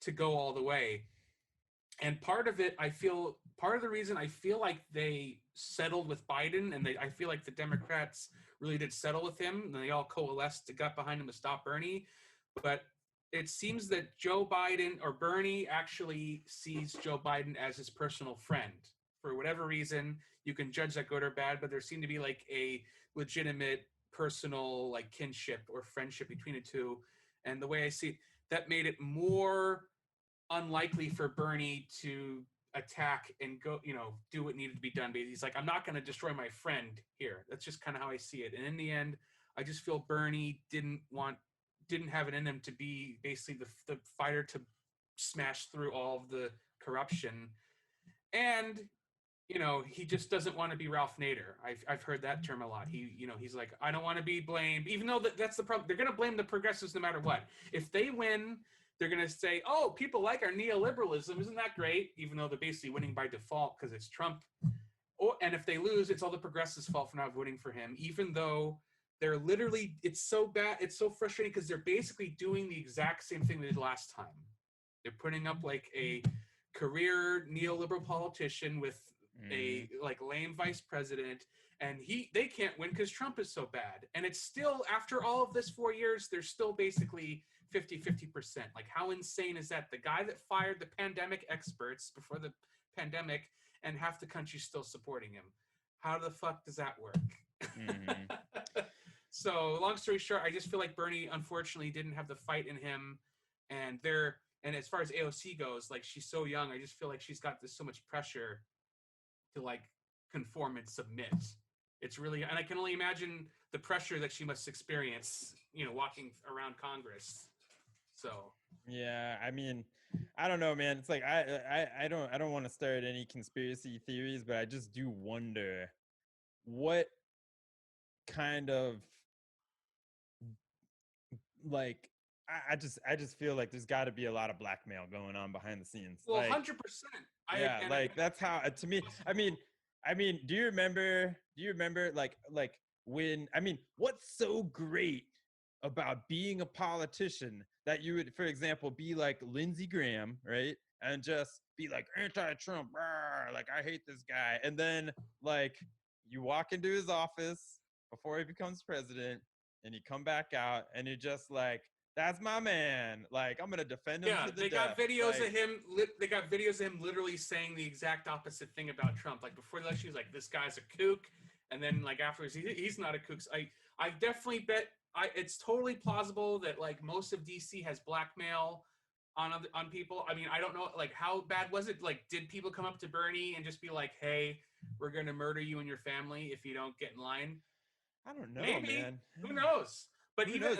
to go all the way. And part of the reason I feel like they settled with Biden, and I feel like the Democrats really did settle with him, and they all coalesced, got behind him to stop Bernie. But it seems that Joe Biden or Bernie actually sees Joe Biden as his personal friend. For whatever reason, you can judge that good or bad, but there seemed to be like a legitimate personal like kinship or friendship between the two. And the way I see it, that made it more unlikely for Bernie to attack and go, do what needed to be done. But he's like, I'm not going to destroy my friend here. That's just kind of how I see it. And in the end, I just feel Bernie didn't have it in him to be basically the fighter to smash through all of the corruption. And he just doesn't want to be Ralph Nader. I've heard that term a lot. He's like, I don't want to be blamed, even though that's the problem. They're going to blame the progressives no matter what. If they win, they're going to say, oh, people like our neoliberalism. Isn't that great? Even though they're basically winning by default because it's Trump. And if they lose, it's all the progressives' fault for not voting for him, even though they're literally, it's so bad. It's so frustrating because they're basically doing the exact same thing they did last time. They're putting up like a career neoliberal politician with a like lame vice president, and they can't win because Trump is so bad. And it's still, after all of this 4 years, they're still basically 50-50%. Like, how insane is that? The guy that fired the pandemic experts before the pandemic, and half the country's still supporting him. How the fuck does that work? Mm-hmm. So long story short, I just feel like Bernie unfortunately didn't have the fight in him, and as far as AOC goes, like, she's so young, I just feel like she's got so much pressure to like conform and submit. It's really, and I can only imagine the pressure that she must experience, walking around Congress. So yeah, I mean, I don't know, man. It's like I don't want to start any conspiracy theories, but I just do wonder what kind of like I just feel like there's got to be a lot of blackmail going on behind the scenes. Well, like, 100%. Yeah, that's how to me. I mean, do you remember like when, I mean, what's so great about being a politician that you would, for example, be like Lindsey Graham, right? And just be like anti-Trump, like I hate this guy. And then like you walk into his office before he becomes president and you come back out and you're just like, that's my man. Like, I'm gonna defend him to the death. Got videos of him. They got videos of him literally saying the exact opposite thing about Trump. Like before the election, he was like, "This guy's a kook," and then like afterwards, he's not a kook. So I definitely bet it's totally plausible that like most of DC has blackmail on people. I mean, I don't know, like how bad was it? Like, did people come up to Bernie and just be like, "Hey, we're gonna murder you and your family if you don't get in line"? I don't know, Maybe. man. Who knows? But Who knows?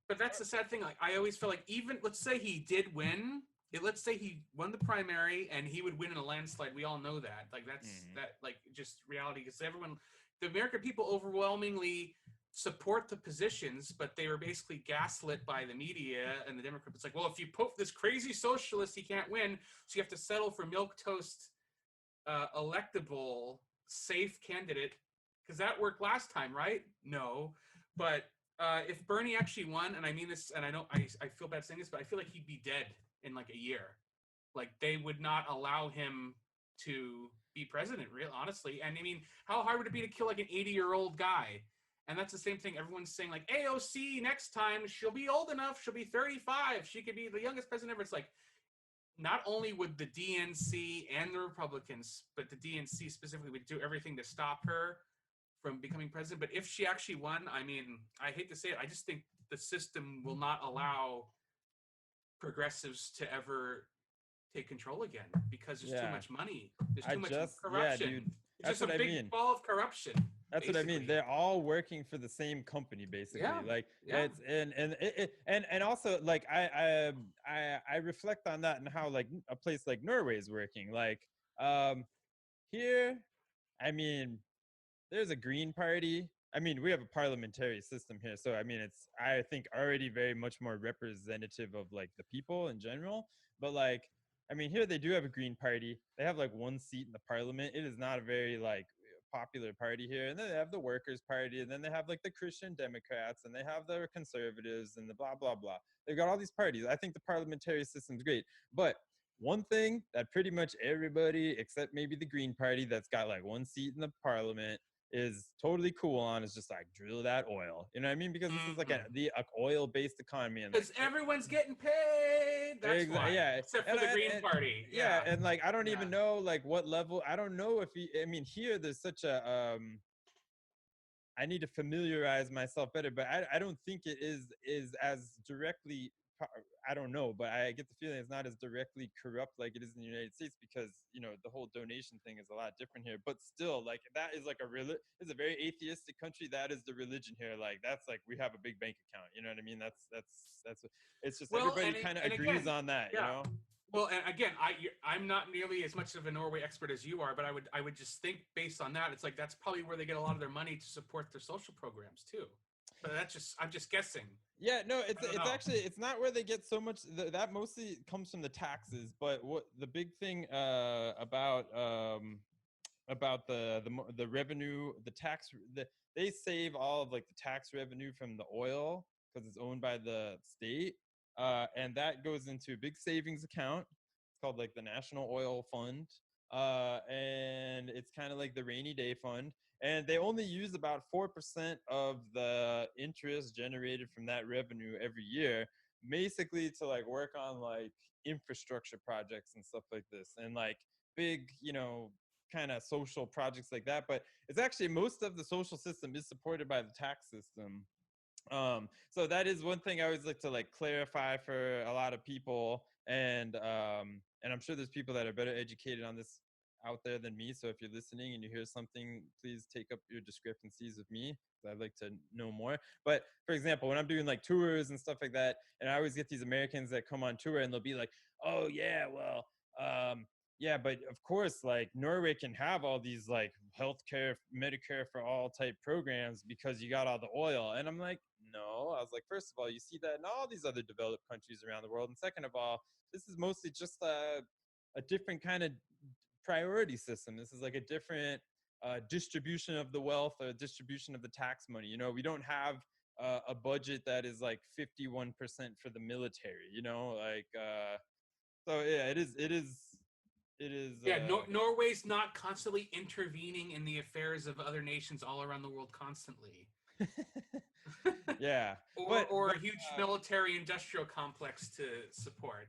But that's the sad thing. Like, I always feel like, even let's say he did win. Let's say he won the primary and he would win in a landslide. We all know that. Like, that's that like just reality, because the American people overwhelmingly support the positions, but they were basically gaslit by the media and the Democrats. It's like, well, if you put this crazy socialist, he can't win, so you have to settle for milquetoast, electable, safe candidate, because that worked last time, right? No, but if Bernie actually won, and I mean this, and I know I feel bad saying this, but I feel like he'd be dead in like a year. Like, they would not allow him to be president, real honestly. And I mean, how hard would it be to kill like an 80-year-old guy? And that's the same thing. Everyone's saying like AOC next time, she'll be old enough, she'll be 35, she could be the youngest president ever. It's like, not only would the DNC and the Republicans, but the DNC specifically would do everything to stop her from becoming president. But if she actually won, I mean, I hate to say it, I just think the system will not allow progressives to ever take control again because there's too much money. There's too much corruption. Dude, it's just a big ball of corruption. That's basically what I mean. They're all working for the same company, basically. Yeah. Like it's and also like I reflect on that and how like a place like Norway is working. Like here, I mean, there's a Green Party. I mean, we have a parliamentary system here, so I mean, it's I think already very much more representative of like the people in general. But like, I mean, here they do have a Green Party. They have like one seat in the parliament. It is not a very like popular party here. And then they have the Workers' Party, and then they have like the Christian Democrats, and they have the Conservatives, and the blah blah blah. They've got all these parties. I think the parliamentary system's great, but one thing that pretty much everybody except maybe the Green Party that's got like one seat in the parliament is totally cool on is just like drill that oil. You know what I mean? Because this is like a oil-based economy, and because everyone's getting paid. That's why. Yeah, except for the Green Party. Yeah, and like I don't even know like what level. I don't know if I mean here there's such a I need to familiarize myself better, but I don't think it is as directly. I don't know, but I get the feeling it's not as directly corrupt like it is in the United States because, you know, the whole donation thing is a lot different here. But still, like that is like it's a very atheistic country. That is the religion here. Like that's like we have a big bank account. You know what I mean? That's it's just everybody kind of agrees on that. Yeah. You know. Well, and again, I'm not nearly as much of a Norway expert as you are, but I would just think based on that, it's like that's probably where they get a lot of their money to support their social programs too. But I'm just guessing. Yeah, no, it's actually it's not where they get so much. That mostly comes from the taxes. But what the big thing about the revenue, the tax, they save all of like the tax revenue from the oil because it's owned by the state, and that goes into a big savings account. It's called like the National Oil Fund, and it's kind of like the rainy day fund. And they only use about 4% of the interest generated from that revenue every year, basically to like work on like infrastructure projects and stuff like this, and like big, you know, kind of social projects like that. But it's actually most of the social system is supported by the tax system. So that is one thing I always like to like clarify for a lot of people, and I'm sure there's people that are better educated on this out there than me. So if you're listening and you hear something, please take up your discrepancies with me. I'd like to know more. But for example, when I'm doing like tours and stuff like that, and I always get these Americans that come on tour and they'll be like, oh yeah, well, yeah, but of course, like Norway can have all these like healthcare, Medicare for all type programs because you got all the oil. And I'm like, no. I was like, first of all, you see that in all these other developed countries around the world. And second of all, this is mostly just a different kind of priority system. This is like a different distribution of the wealth or distribution of the tax money. You know, we don't have a budget that is like 51% for the military, you know, like so yeah, it is yeah, Norway's not constantly intervening in the affairs of other nations all around the world constantly. Yeah. or a huge military industrial complex to support.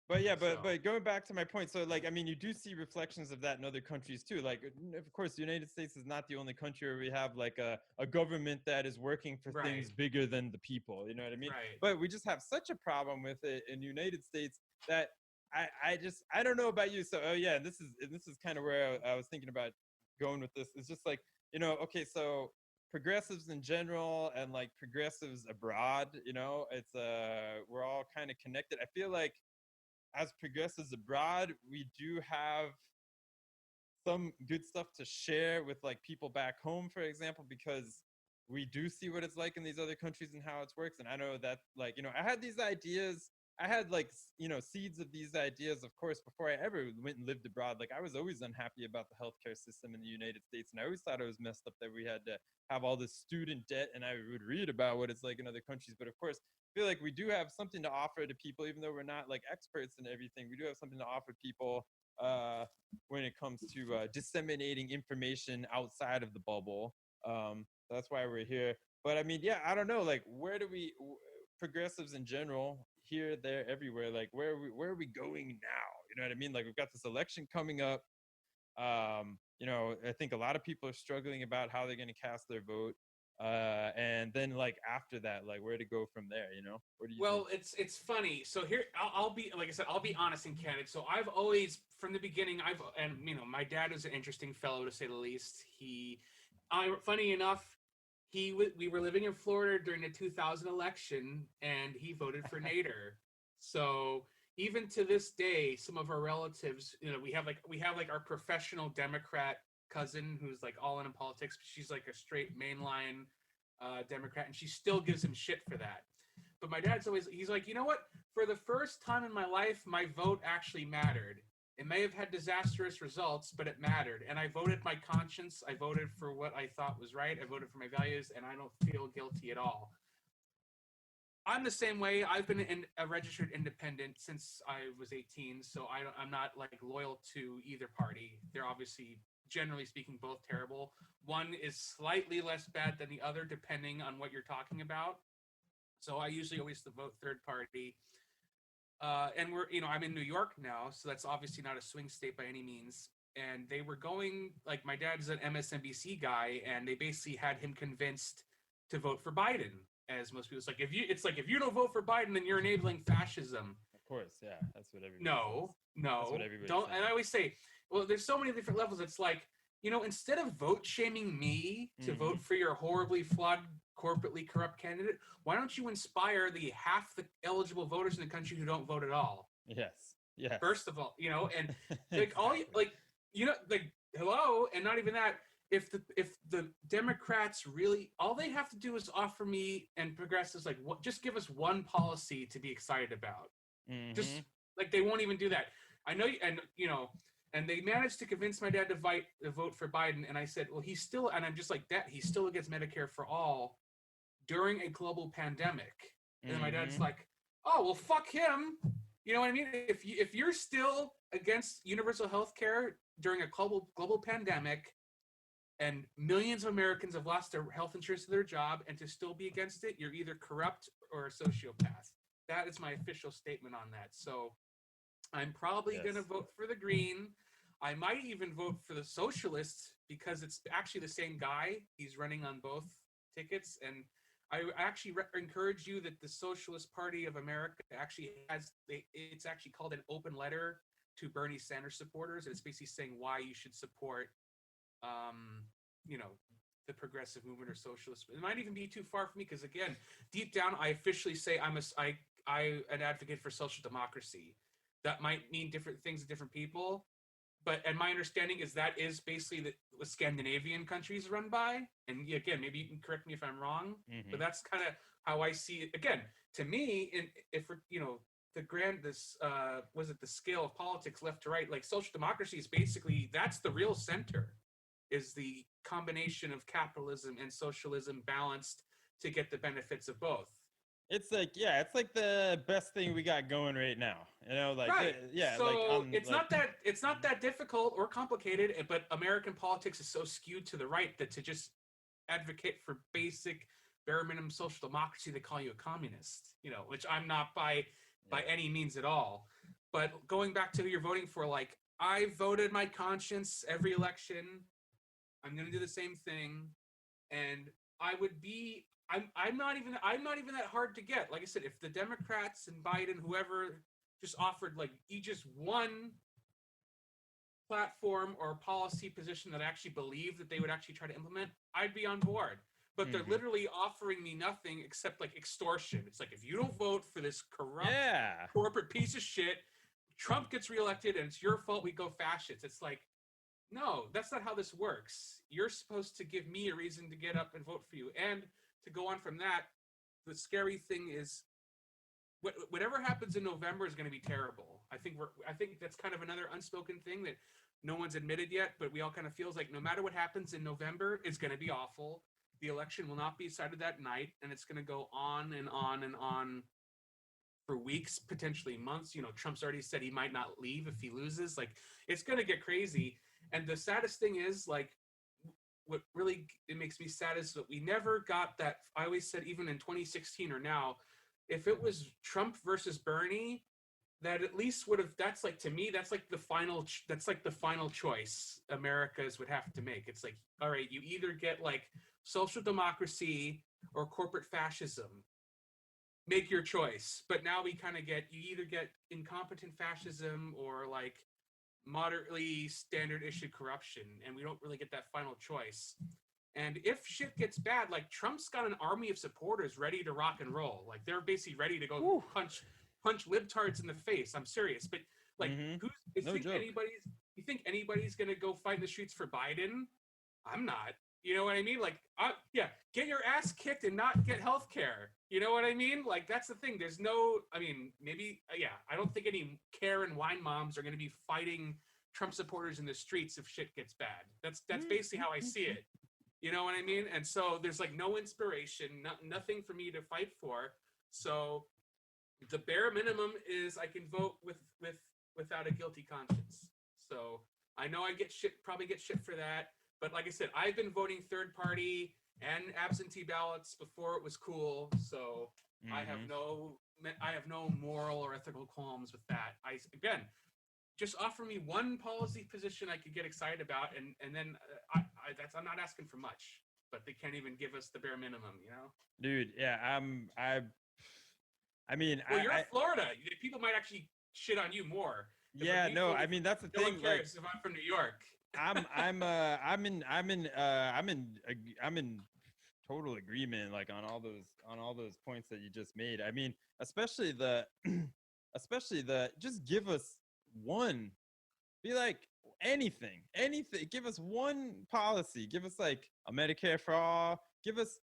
But yeah, but going back to my point, so like I mean, you do see reflections of that in other countries too. Like, of course, the United States is not the only country where we have like a government that is working for things bigger than the people. You know what I mean? Right. But we just have such a problem with it in the United States that I don't know about you. So yeah, this is kind of where I was thinking about going with this. It's just like, you know, okay, so progressives in general and like progressives abroad, you know, it's we're all kind of connected. I feel like as progressives abroad, we do have some good stuff to share with like people back home, for example, because we do see what it's like in these other countries and how it works. And I know that like, you know, I had these ideas, I had like, you know, seeds of these ideas, of course, before I ever went and lived abroad. Like I was always unhappy about the healthcare system in the United States. And I always thought it was messed up that we had to have all this student debt, and I would read about what it's like in other countries. But of course, I feel like we do have something to offer to people, even though we're not like experts in everything. We do have something to offer people when it comes to disseminating information outside of the bubble. That's why we're here. But I mean, yeah, I don't know. Like, where do we progressives in general, here, there, everywhere? Like, where are we going now? You know what I mean? Like, we've got this election coming up. You know, I think a lot of people are struggling about how they're going to cast their vote. And then like after that, like where to go from there, you know? What do you think? Well, it's funny. So here, I'll be like I said, I'll be honest and candid. So I've always, from the beginning, my dad is an interesting fellow to say the least. Funny enough, we were living in Florida during the 2000 election, and he voted for Nader. So even to this day, some of our relatives, we have like our professional Democrat cousin who's like all in politics. She's like a straight mainline Democrat, and she still gives him shit for that. But my dad's he's like, you know what? For the first time in my life, my vote actually mattered. It may have had disastrous results, but it mattered. And I voted my conscience. I voted for what I thought was right. I voted for my values, and I don't feel guilty at all. I'm the same way. I've been a registered independent since I was 18, so I'm not like loyal to either party. They're obviously, generally speaking, both terrible. One is slightly less bad than the other, depending on what you're talking about. So I usually always vote third party. And I'm in New York now, so that's obviously not a swing state by any means. And they were going, like, my dad's an MSNBC guy, and they basically had him convinced to vote for Biden. As most people, it's like if you don't vote for Biden, then you're enabling fascism. Of course, yeah, that's what everybody No, says. That's what everybody don't. says. And I always say, well, there's so many different levels. It's like, instead of vote shaming me to vote for your horribly flawed, corporately corrupt candidate, why don't you inspire the half the eligible voters in the country who don't vote at all? Yes. First of all, and like exactly. Hello, and not even that. If the Democrats really, all they have to do is offer me and progressives just give us one policy to be excited about. Just like they won't even do that. I know, and they managed to convince my dad to vote for Biden. And I said, well, and I'm just like that. He's still against Medicare for all during a global pandemic. And then my dad's like, oh, well, fuck him. You know what I mean? If you're still against universal health care during a global pandemic, and millions of Americans have lost their health insurance to their job, and to still be against it, you're either corrupt or a sociopath. That is my official statement on that. So I'm probably going to vote for the Green. I might even vote for the Socialists because it's actually the same guy. He's running on both tickets. And I actually encourage you that the Socialist Party of America actually it's actually called an open letter to Bernie Sanders supporters. And it's basically saying why you should support the progressive movement or socialist. It might even be too far for me because, again, deep down, I officially say I'm an advocate for social democracy. That might mean different things to different people, and my understanding is that is basically what Scandinavian countries run by. And again, maybe you can correct me if I'm wrong, but that's kind of how I see it. Again, to me, if we're, the scale of politics left to right, like social democracy is basically, that's the real center, is the combination of capitalism and socialism balanced to get the benefits of both. It's like, it's like the best thing we got going right now. Right. So it's not that difficult or complicated, but American politics is so skewed to the right that to just advocate for basic bare minimum social democracy, they call you a communist, which I'm not by any means at all. But going back to who you're voting for, like, I voted my conscience every election. I'm going to do the same thing. And I'm not even that hard to get. Like I said, if the Democrats and Biden, whoever, just offered just one platform or policy position that I actually believe that they would actually try to implement, I'd be on board. But they're literally offering me nothing except extortion. It's like, if you don't vote for this corrupt corporate piece of shit, Trump gets reelected and it's your fault we go fascist. It's like, no, that's not how this works. You're supposed to give me a reason to get up and vote for you. And to go on from that, the scary thing is whatever happens in November is going to be terrible. I think that's kind of another unspoken thing that no one's admitted yet, but we all kind of feels like no matter what happens in November, it's going to be awful. The election will not be decided that night, and it's going to go on and on and on for weeks, potentially months. You know, Trump's already said he might not leave if he loses. Like, it's going to get crazy. And the saddest thing is, like, what really it makes me sad is that we never got that. I always said, even in 2016 or now, if it was Trump versus Bernie, that at least would have, that's like, to me, that's like the final choice Americas would have to make. It's like, all right, you either get like social democracy or corporate fascism. Make your choice. But now we kind of get, you either get incompetent fascism or like moderately standard issue corruption, and we don't really get that final choice. And if shit gets bad, like, Trump's got an army of supporters ready to rock and roll. Like, they're basically ready to go punch libtards in the face. I'm serious. But like, you think anybody's gonna go fight in the streets for Biden? I'm not. You know what I mean? Like, yeah, get your ass kicked and not get health care. You know what I mean? Like, that's the thing. There's no, I mean, maybe, yeah, I don't think any Karen wine moms are going to be fighting Trump supporters in the streets if shit gets bad. That's basically how I see it. You know what I mean? And so there's like no inspiration, nothing for me to fight for. So the bare minimum is I can vote without a guilty conscience. So I know I probably get shit for that. But like I said, I've been voting third party and absentee ballots before it was cool. So I have no moral or ethical qualms with that. Again, just offer me one policy position I could get excited about, and then I'm not asking for much. But they can't even give us the bare minimum, you know? Dude, yeah, I mean, well, you're in Florida. People might actually shit on you more. Yeah, no, I mean, that's the thing. No one cares if I'm from New York. I'm in total agreement, like, on all those points that you just made. I mean, especially the just give us one, be like anything, give us one policy, give us like a Medicare for all, give us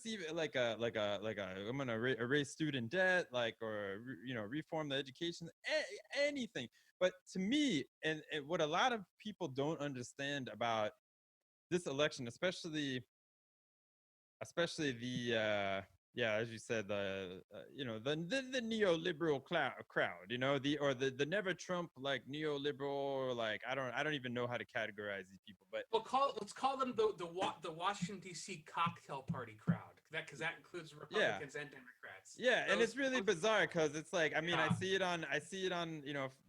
even like a I'm gonna erase student debt, like, or reform the education, anything. But to me, and what a lot of people don't understand about this election, especially the as you said, the the neoliberal crowd, the never Trump, like, neoliberal, or like, I don't even know how to categorize these people, but let's call them the Washington D.C. cocktail party crowd, because that includes Republicans and Democrats. Yeah, and it's really bizarre because it's like, I mean, I see it on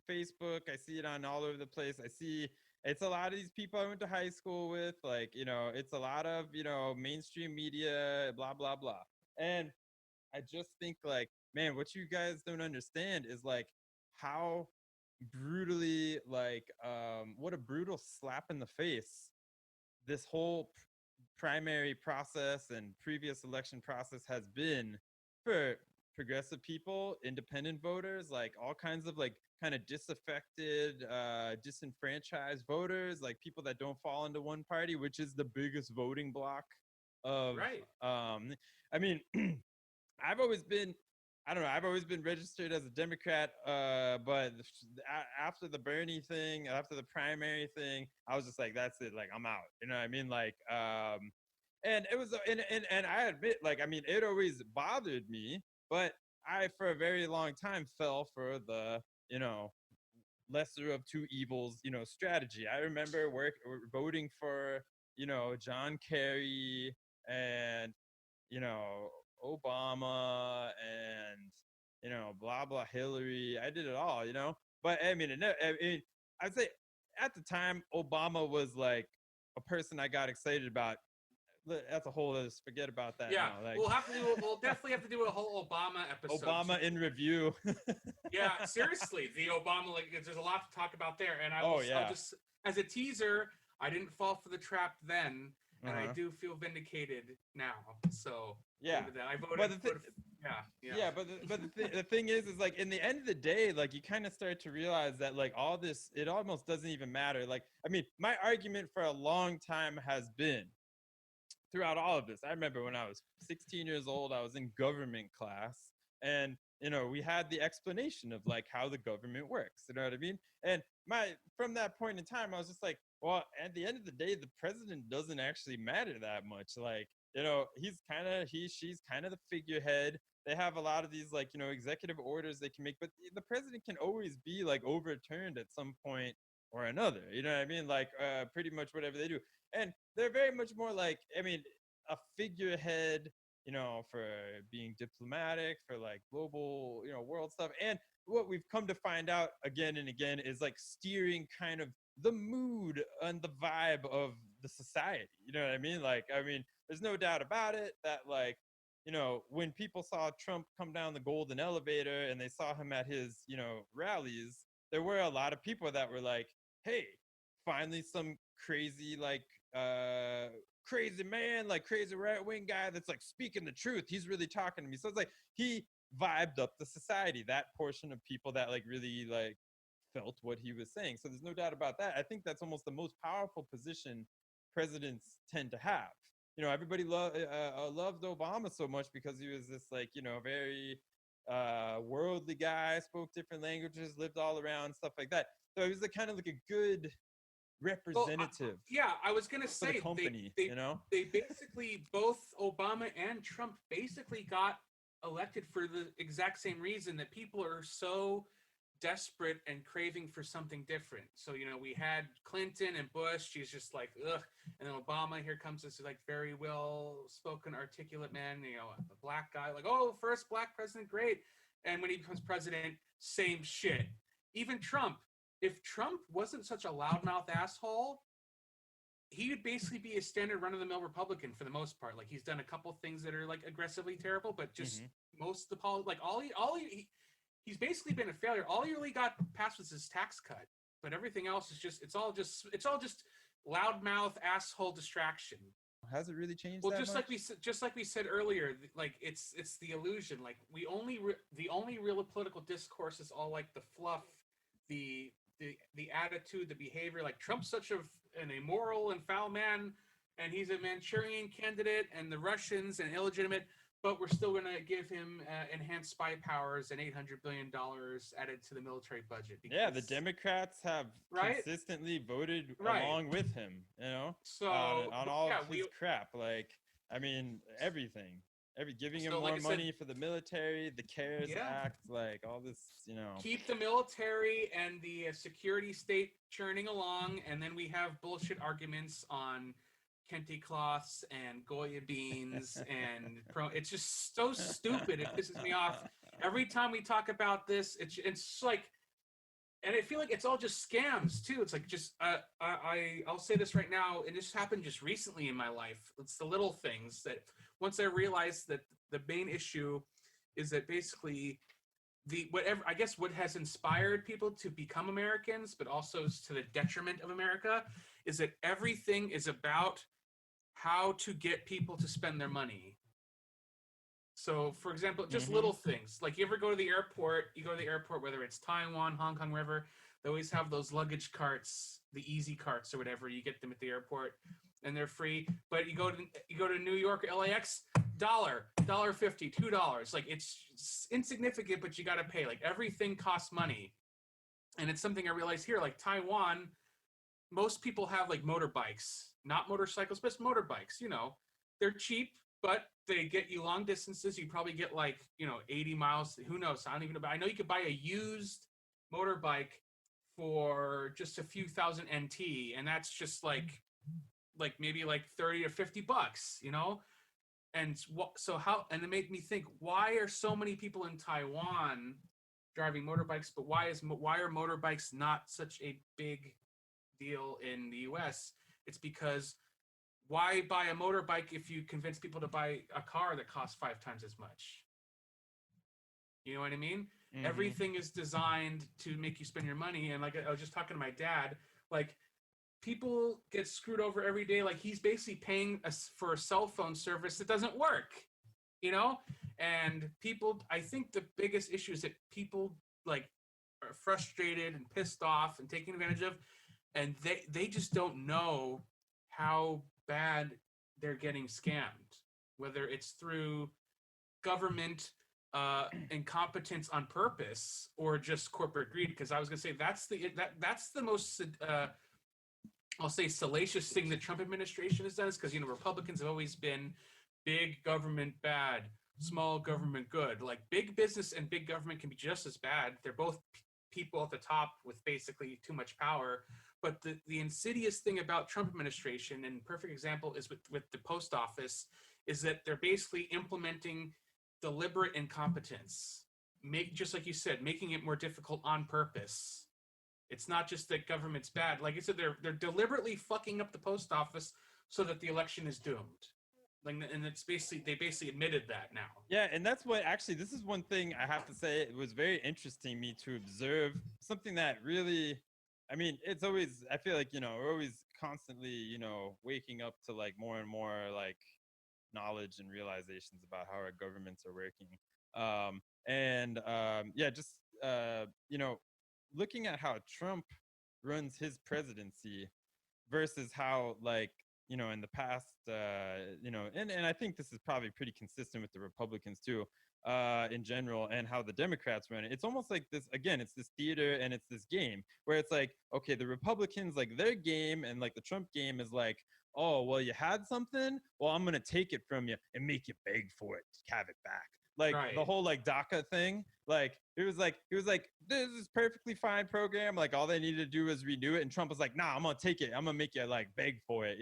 Facebook, I see it on all over the place. I see it's a lot of these people I went to high school with, like, it's a lot of mainstream media, blah blah blah. And I just think, like, man, what you guys don't understand is like how brutally, like, what a brutal slap in the face this whole primary process and previous election process has been for progressive people, independent voters, like all kinds of, like, kind of disaffected, disenfranchised voters, like people that don't fall into one party, which is the biggest voting block of, right. I mean, I've always been registered as a Democrat, but after the Bernie thing, after the primary thing, I was just like, that's it, like, I'm out. You know what I mean? Like, and it was, and I admit, like, I mean, it always bothered me, but I, for a very long time, fell for the, lesser of two evils, strategy. I remember voting for, John Kerry and, Obama and, blah, blah, Hillary. I did it all, but I mean, I'd say at the time, Obama was like a person I got excited about. That's a whole other, forget about that. Yeah, now. Like, we'll definitely have to do a whole Obama episode. Obama in review. Yeah, seriously, the Obama, like, there's a lot to talk about there. And I'll just, as a teaser, I didn't fall for the trap then, and I do feel vindicated now. So yeah, I voted. But the thing is like, in the end of the day, like, you kind of start to realize that, like, all this, it almost doesn't even matter. Like, I mean, my argument for a long time has been, throughout all of this, I remember when I was 16 years old, I was in government class, and we had the explanation of, like, how the government works. You know what I mean? And from that point in time, I was just like, well, at the end of the day, the president doesn't actually matter that much. Like, she's kind of the figurehead. They have a lot of these like, executive orders they can make, but the president can always be like overturned at some point or another. You know what I mean? Like pretty much whatever they do. And they're very much more like, I mean, a figurehead, for being diplomatic, for like global, world stuff. And what we've come to find out again and again is like steering kind of the mood and the vibe of the society. You know what I mean? Like, I mean, there's no doubt about it that like, when people saw Trump come down the golden elevator and they saw him at his, rallies, there were a lot of people that were like, hey, finally some crazy, like, crazy man, like crazy right-wing guy that's like speaking the truth. He's really talking to me. So it's like he vibed up the society, that portion of people that like really like felt what he was saying. So there's no doubt about that. I think that's almost the most powerful position presidents tend to have. Everybody loved Obama so much because he was this like, very worldly guy, spoke different languages, lived all around, stuff like that. So he was the kind of like a good representative. Yeah, I was gonna say the company, they basically, both Obama and Trump basically got elected for the exact same reason, that people are so desperate and craving for something different. So we had Clinton and Bush, she's just like ugh, and then Obama, here comes this like very well spoken, articulate man, a black guy, like, oh, first black president, great. And when he becomes president, same shit. Even Trump, if Trump wasn't such a loudmouth asshole, he would basically be a standard run-of-the-mill Republican for the most part. Like, he's done a couple things that are like aggressively terrible, but just most of the like he's basically been a failure. All he really got passed was his tax cut, but everything else is just it's all just loudmouth asshole distraction. Has it really changed? Well, that just much? like we said earlier, like it's the illusion. Like the only real political discourse is all like the fluff, the attitude, the behavior. Like, Trump's such an immoral and foul man, and he's a Manchurian candidate, and the Russians and illegitimate, but we're still going to give him enhanced spy powers and $800 billion added to the military budget. Because, the Democrats have consistently voted along with him, so on all of his crap. Like, I mean, everything. Giving him more money for the military, the CARES Act, like all this, Keep the military and the security state churning along, and then we have bullshit arguments on kente cloths and Goya beans and it's just so stupid. It pisses me off every time we talk about this. It's like, and I feel like it's all just scams too. It's like, just I'll say this right now, and this happened just recently in my life. It's the little things that once I realized that the main issue is that basically what has inspired people to become Americans, but also to the detriment of America, is that everything is about how to get people to spend their money. So, for example, just little things. Like, you ever go to the airport, whether it's Taiwan, Hong Kong, wherever, they always have those luggage carts, the easy carts or whatever. You get them at the airport, and they're free. But you go to New York or LAX, $1.50, $2. Like, it's insignificant, but you got to pay. Like, everything costs money. And it's something I realized here. Like, Taiwan, most people have like motorbikes, not motorcycles, but motorbikes. They're cheap, but they get you long distances. You probably get like 80 miles. Who knows? I don't even know. But I know you could buy a used motorbike for just a few thousand NT, and that's just like maybe like $30 or $50. And so how? And it made me think: why are so many people in Taiwan driving motorbikes? But why are motorbikes not such a big deal in the US? It's because why buy a motorbike if you convince people to buy a car that costs 5 times as much? You know what I mean? Everything is designed to make you spend your money. And like I was just talking to my dad, like, people get screwed over every day. Like, he's basically paying for a cell phone service that doesn't work, and people, I think the biggest issue is that people like are frustrated and pissed off and taken advantage of, and they just don't know how bad they're getting scammed, whether it's through government incompetence on purpose or just corporate greed. Because I was going to say that's the most I'll say salacious thing the Trump administration has done, is because Republicans have always been big government bad, small government good. Like big business and big government can be just as bad. They're both people at the top with basically too much power. But the insidious thing about Trump administration, and perfect example is with the post office, is that they're basically implementing deliberate incompetence. Just like you said, making it more difficult on purpose. It's not just that government's bad. Like I said, they're deliberately fucking up the post office so that the election is doomed. Like, and it's basically they basically admitted that now. Yeah, and that's what actually this is one thing I have to say it was very interesting me to observe something that really I mean, it's always I feel like, we're always constantly, waking up to like more and more like knowledge and realizations about how our governments are working. Yeah, just looking at how Trump runs his presidency versus how like in the past and I think this is probably pretty consistent with the Republicans too in general, and how the Democrats run it. It's almost like this again, it's this theater and it's this game where it's like, okay, the Republicans, like their game and like the Trump game is like, oh well, you had something, well I'm gonna take it from you and make you beg for it, have it back. Like Right. the whole like DACA thing, like it was like this is perfectly fine program, like all they needed to do was renew it, and Trump was like, nah, I'm gonna take it, I'm gonna make you like beg for it,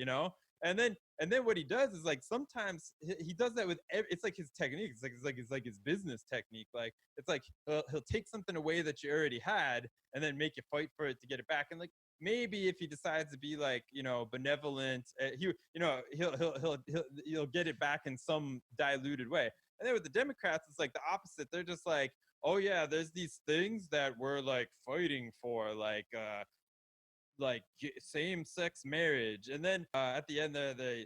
and then what he does is like sometimes he does that with it's like his technique, it's like his business technique, like it's like he'll take something away that you already had and then make you fight for it to get it back. And like maybe if he decides to be like benevolent, he'll get it back in some diluted way. And then with the Democrats, it's like the opposite. They're just like, oh yeah, there's these things that we're like fighting for, like same-sex marriage, and then at the end they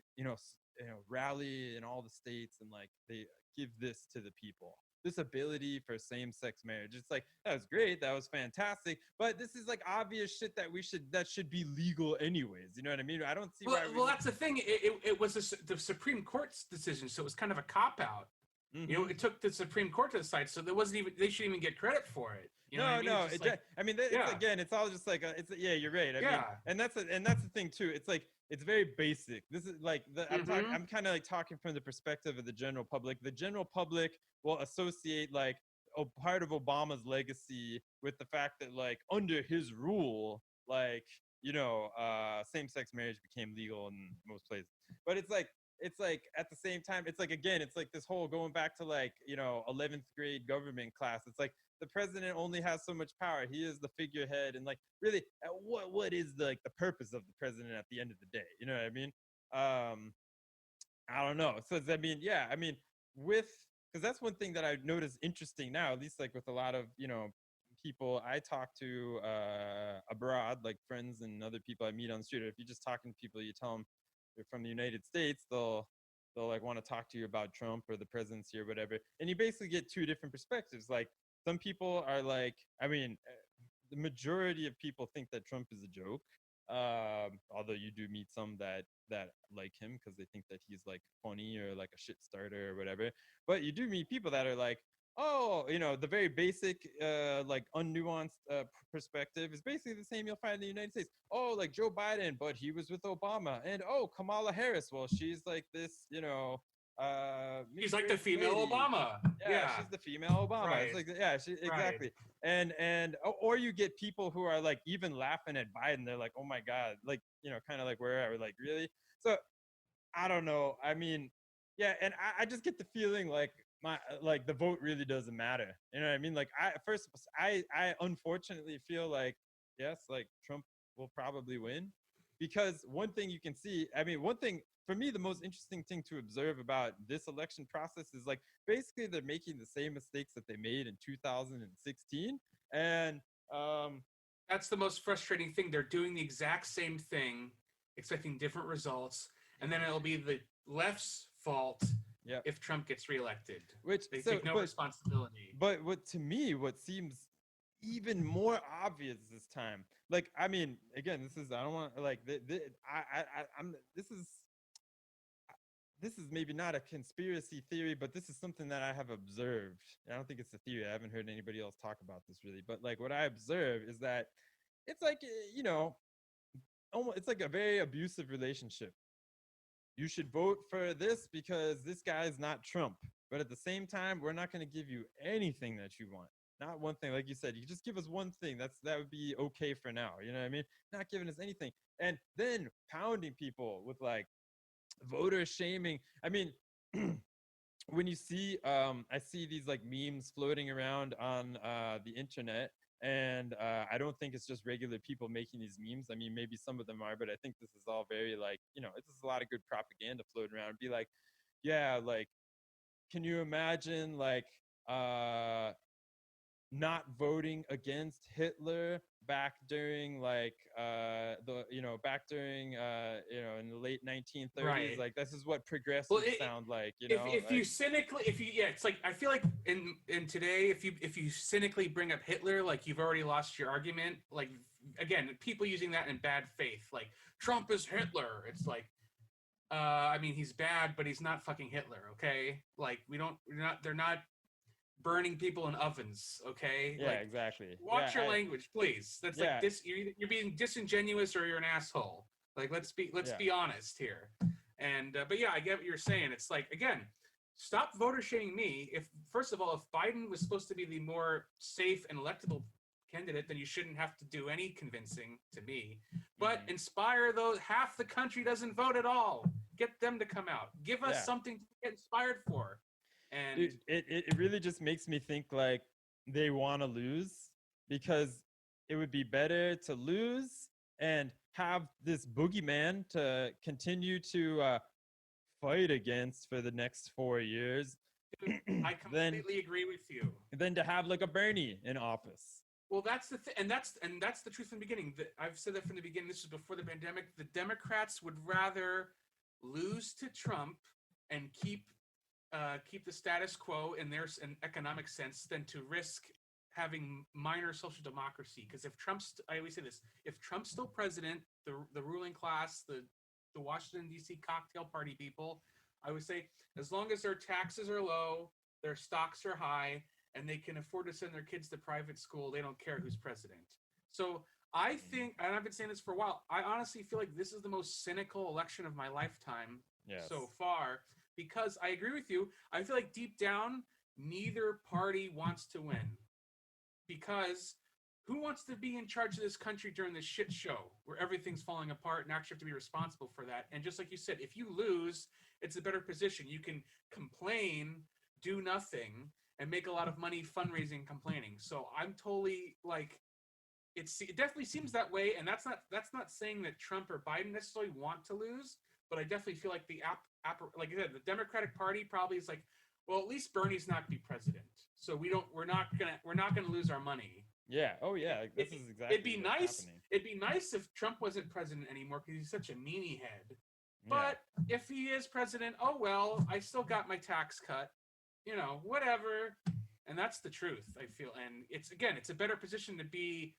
rally in all the states and like they give this to the people, this ability for same-sex marriage. It's like, that was great, that was fantastic, but this is like obvious shit that should be legal anyways. You know what I mean? I don't see Well, why well, that's the thing. It was the Supreme Court's decision, so it was kind of a cop out. Mm-hmm. It took the Supreme Court to decide, so there wasn't even they shouldn't even get credit for it. You know what I mean? No. It's like, I mean, yeah, it's again, it's all just like yeah, you're right. I mean, yeah. and that's the thing too. It's like it's very basic. This is like Mm-hmm. I'm kind of like talking from the perspective of the general public. The general public will associate like a part of Obama's legacy with the fact that like under his rule, like same-sex marriage became legal in most places. But it's like at the same time, it's like again, it's like this whole going back to like 11th grade government class. It's like the president only has so much power. He is the figurehead, and like really, what is the purpose of the president at the end of the day? You know what I mean? I don't know. So I mean, yeah, I mean, with because that's one thing that I noticed interesting now, at least like with a lot of people I talk to abroad, like friends and other people I meet on the street. Or if you're just talking to people, you tell them they're from the United States, they'll like want to talk to you about Trump or the presidency or whatever, and you basically get two different perspectives. Like some people are like, I mean, the majority of people think that Trump is a joke. Although you do meet some that like him because they think that he's like funny or like a shit starter or whatever. But you do meet people that are like, oh, the very basic, like unnuanced perspective is basically the same you'll find in the United States. Oh, like Joe Biden, but he was with Obama, and oh, Kamala Harris, well, she's like this, He's Miss like the First female Lady. Obama. Yeah, Yeah, she's the female Obama. It's right, like, yeah, right. exactly. And or you get people who are like even laughing at Biden. They're like, oh my god, like kind of like where like really. So I don't know. I mean, yeah, and I just get the feeling like like the vote really doesn't matter. You know what I mean? Like I unfortunately feel like yes, like Trump will probably win, because one thing you can see, I mean, one thing for me, the most interesting thing to observe about this election process is like basically they're making the same mistakes that they made in 2016, and um That's the most frustrating thing. They're doing the exact same thing, expecting different results, and then it'll be the left's fault yeah, if Trump gets reelected. which They so take no responsibility. but what to me, what seems even more obvious this time, like I mean, again, this is I don't want like I'm this is maybe not a conspiracy theory, but this is something that I have observed. I don't think it's a theory. I haven't heard anybody else talk about this really, but like what I observe is that it's like almost, it's like a very abusive relationship. you should vote for this because this guy is not Trump. But at the same time, we're not going to give you anything that you want. Not one thing. Like you said, you just give us one thing. That would be okay for now. You know what I mean? Not giving us anything. And then pounding people with like voter shaming. I mean, when you see I see these like memes floating around on the internet, and I don't think it's just regular people making these memes. I mean, maybe some of them are, but I think this is all very like, it's just a lot of good propaganda floating around. Be like, yeah, like, can you imagine like not voting against Hitler back during like back during in the late 1930s? Right. Like, this is what Well, progressives sound like, if like, you cynically, if you yeah, it's like I feel like in today, if you cynically bring up Hitler, like you've already lost your argument. Like again, people using that in bad faith, like Trump is Hitler. It's like, I mean, he's bad, but he's not fucking Hitler. Okay, like they're not burning people in ovens. Okay, yeah, like exactly. watch your language, please. That's yeah, like this. You're being disingenuous or you're an asshole. Like let's be honest here. And but yeah, I get what you're saying. It's like, again, stop voter shaming me. If first of all, if Biden was supposed to be the more safe and electable candidate, then you shouldn't have to do any convincing to me. But inspire those half the country doesn't vote at all. Get them to come out. Give us something to get inspired for. And dude, it really just makes me think like they want to lose, because it would be better to lose and have this boogeyman to continue to fight against for the next 4 years. dude, I completely agree with you. Than to have like a Bernie in office. Well, that's the thing, and that's the truth from the beginning. I've said that from the beginning. This is before the pandemic. The Democrats would rather lose to Trump and keep the status quo in economic sense than to risk having minor social democracy. Because if I always say this, if Trump's still president, the ruling class, the Washington D.C. cocktail party people, I would say, as long as their taxes are low, their stocks are high, and they can afford to send their kids to private school, they don't care who's president. So I think, and I've been saying this for a while, I honestly feel like this is the most cynical election of my lifetime so far, because I agree with you. I feel like deep down, neither party wants to win. Because who wants to be in charge of this country during this shit show where everything's falling apart and actually have to be responsible for that? And just like you said, if you lose, it's a better position. You can complain, do nothing, and make a lot of money fundraising, complaining. So I'm totally like, it definitely seems that way. And that's not saying that Trump or Biden necessarily want to lose, but I definitely feel like like I said, the Democratic Party probably is like, well, at least Bernie's not going to be president, so we're not gonna lose our money. Yeah. Oh yeah. This is exactly. It'd be nice. Happening. It'd be nice if Trump wasn't president anymore because he's such a meanie head. But if he is president, oh well, I still got my tax cut. Whatever. And that's the truth, I feel. And it's a better position to be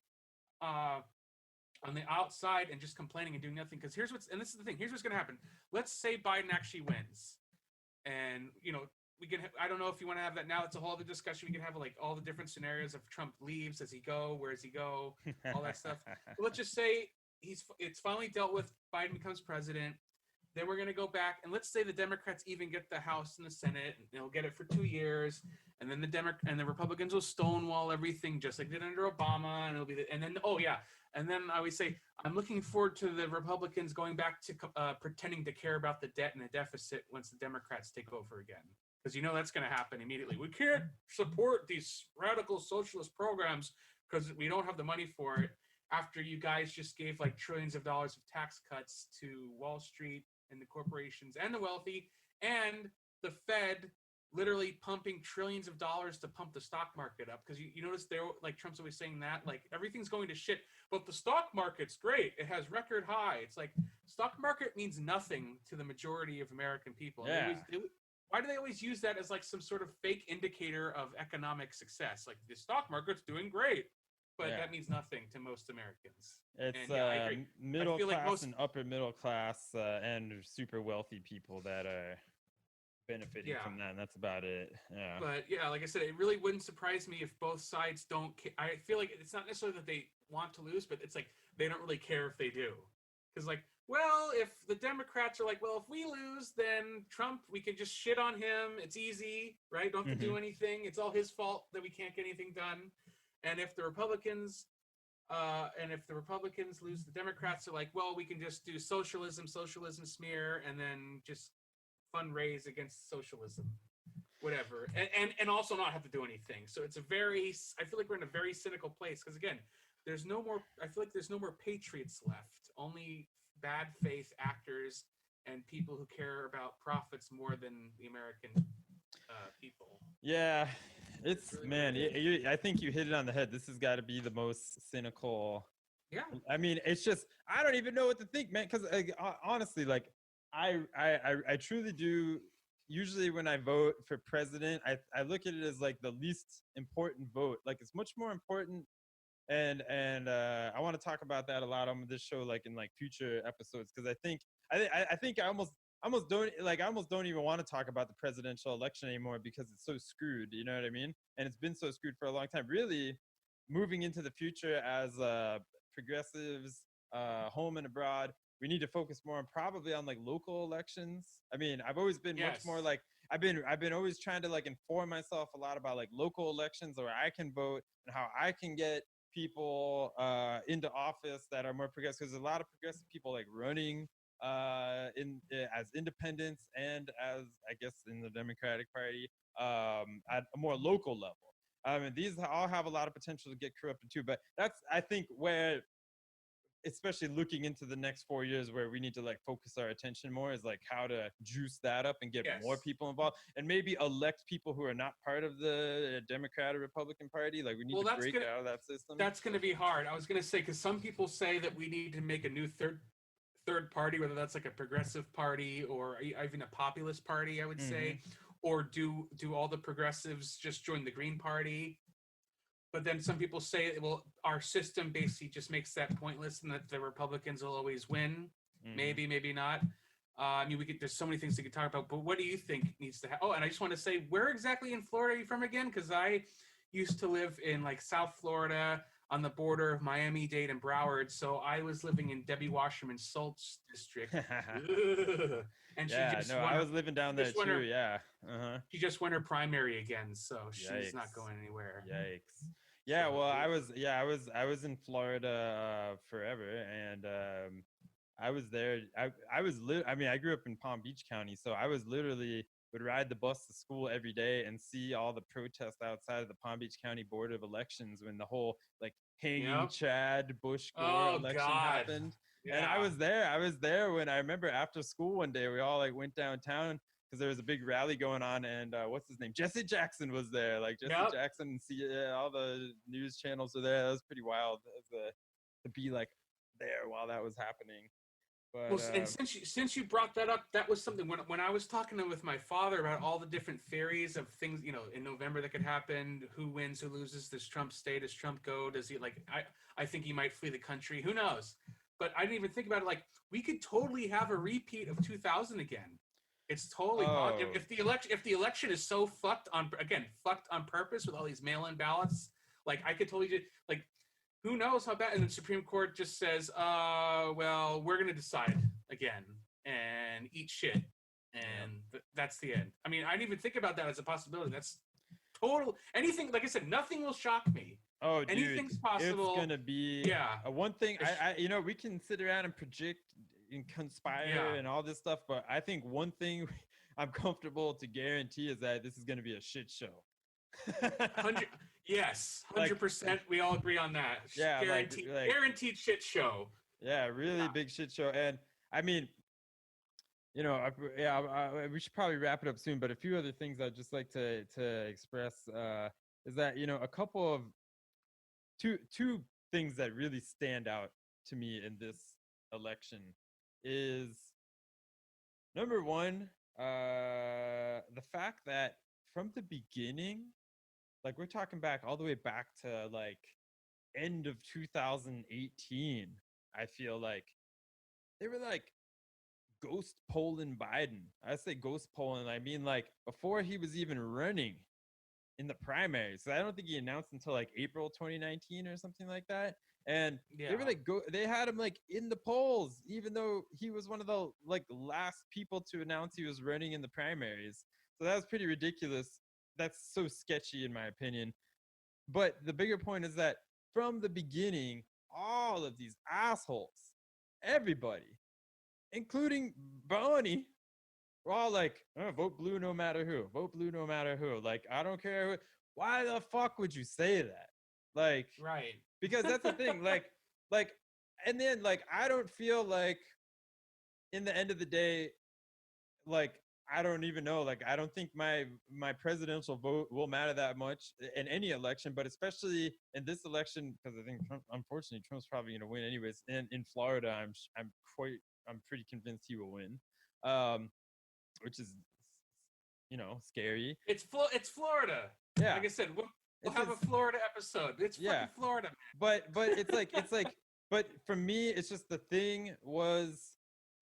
on the outside and just complaining and doing nothing. Because this is the thing. Here's what's going to happen. Let's say Biden actually wins, and we can. I don't know if you want to have that now. It's a whole other discussion. We can have like all the different scenarios of Trump leaves. Does he go? Where does he go? All that stuff. But let's just say it's finally dealt with. Biden becomes president. Then we're going to go back, and let's say the Democrats even get the House and the Senate, and they'll get it for 2 years, and then the Republicans will stonewall everything just like they did under Obama, and it'll be and then I always say I'm looking forward to the Republicans going back to pretending to care about the debt and the deficit once the Democrats take over again, because that's going to happen immediately. We can't support these radical socialist programs because we don't have the money for it. After you guys just gave like trillions of dollars of tax cuts to Wall Street and the corporations and the wealthy, and the Fed literally pumping trillions of dollars to pump the stock market up. Because you notice they're like, Trump's always saying that like everything's going to shit, but the stock market's great. It has record high. It's like stock market means nothing to the majority of American people. Yeah. Why do they always use that as like some sort of fake indicator of economic success? Like the stock market's doing great. But that means nothing to most Americans. It's middle class and upper middle class and super wealthy people that are benefiting from that, and that's about it. Yeah. But like I said, it really wouldn't surprise me if both sides don't. I feel like it's not necessarily that they want to lose, but it's like they don't really care if they do, because like well, if the Democrats are like, well, if we lose, then Trump, we can just shit on him. It's easy, right? Don't have to do anything. It's all his fault that we can't get anything done. And if the Republicans lose, the Democrats are like, well, we can just do socialism smear, and then just fundraise against socialism, whatever, and also not have to do anything. So it's I feel like we're in a very cynical place because again, I feel like there's no more patriots left. Only bad faith actors and people who care about profits more than the American people. Yeah, it's really man. I think you hit it on the head. This has got to be the most cynical. Yeah. I mean, it's just I don't even know what to think, man. Because honestly, like I truly do. Usually, when I vote for president, I look at it as like the least important vote. Like it's much more important, and I want to talk about that a lot on this show, like in like future episodes, because I think I almost don't even want to talk about the presidential election anymore because it's so screwed. You know what I mean? And it's been so screwed for a long time. Really, moving into the future as progressives, home and abroad, we need to focus more on probably on like local elections. I mean, I've always been much more like I've been always trying to like inform myself a lot about like local elections where I can vote and how I can get people into office that are more progressive. There's a lot of progressive people like running as independents and as I guess in the Democratic Party at a more local level. And these all have a lot of potential to get corrupted too. But that's I think where, especially looking into the next 4 years, where we need to like focus our attention more is like how to juice that up and get more people involved and maybe elect people who are not part of the Democrat or Republican Party. Like we need to break out of that system. That's going to be hard. I was going to say, because some people say that we need to make a new third party, whether that's like a progressive party or even a populist party, I would say, or do all the progressives just join the Green Party? But then some people say, well, our system basically just makes that pointless and that the Republicans will always win. Maybe, maybe not. I mean, there's so many things we could talk about, but what do you think needs to happen? Oh, and I just want to say, where exactly in Florida are you from again? Because I used to live in like South Florida on the border of Miami-Dade and Broward. So I was living in Debbie Wasserman Schultz district. And I was living down there too. She just won her primary again, so she's not going anywhere. Yikes. Yeah, well, I was in Florida forever, and I was there. I grew up in Palm Beach County, so I was literally would ride the bus to school every day and see all the protests outside of the Palm Beach County Board of Elections when the whole like hanging Chad Bush Gore election happened. Yeah. And I was there when I remember after school one day we all like went downtown because there was a big rally going on, and what's his name? Jesse Jackson was there. Like Jesse Jackson, and see all the news channels were there. That was pretty wild to be like there while that was happening. But, well, and since you brought that up, that was something when I was talking with my father about all the different theories of things, you know, in November that could happen. Who wins? Who loses? Does Trump stay? Does Trump go? Does he like? I think he might flee the country. Who knows? But I didn't even think about it. Like we could totally have a repeat of 2000 again. It's totally if the election is so fucked on purpose with all these mail-in ballots. Like I could totally just like. Who knows how bad? And the Supreme Court just says, well, we're going to decide again and eat shit. And that's the end. I mean, I didn't even think about that as a possibility. That's total. Anything, like I said, nothing will shock me. Oh, anything's possible. It's going to be one thing. We can sit around and project and conspire and all this stuff. But I think one thing I'm comfortable to guarantee is that this is going to be a shit show. 100%. We all agree on that. Yeah, guaranteed shit show. Yeah, really big shit show. And I mean, you know, we should probably wrap it up soon. But a few other things I'd just like to express is that, you know, a couple of two things that really stand out to me in this election is number one, the fact that from the beginning, like we're talking back all the way back to like end of 2018, I feel like they were like ghost polling Biden. I say ghost polling, I mean like before he was even running in the primaries. So I don't think he announced until like April 2019 or something like that. And they were Yeah. like they had him like in the polls, even though he was one of the like last people to announce he was running in the primaries. So that was pretty ridiculous. That's so sketchy in my opinion. But the bigger point is that from the beginning, all of these assholes, everybody, including Bonnie, we're all like, oh, vote blue no matter who. Vote blue no matter who. Like, I don't care. Why the fuck would you say that? Like, Right. because that's the thing. Like, and then like, I don't feel like, in the end of the day, like, I don't even know. Like, I don't think my presidential vote will matter that much in any election, but especially in this election, because I think Trump, unfortunately, Trump's probably going to win anyways. And in Florida, I'm pretty convinced he will win. Which is, scary. It's Florida. Yeah, Like I said, we'll it's have just, a Florida episode. It's yeah. fucking Florida, man. But it's like but for me it's just the thing was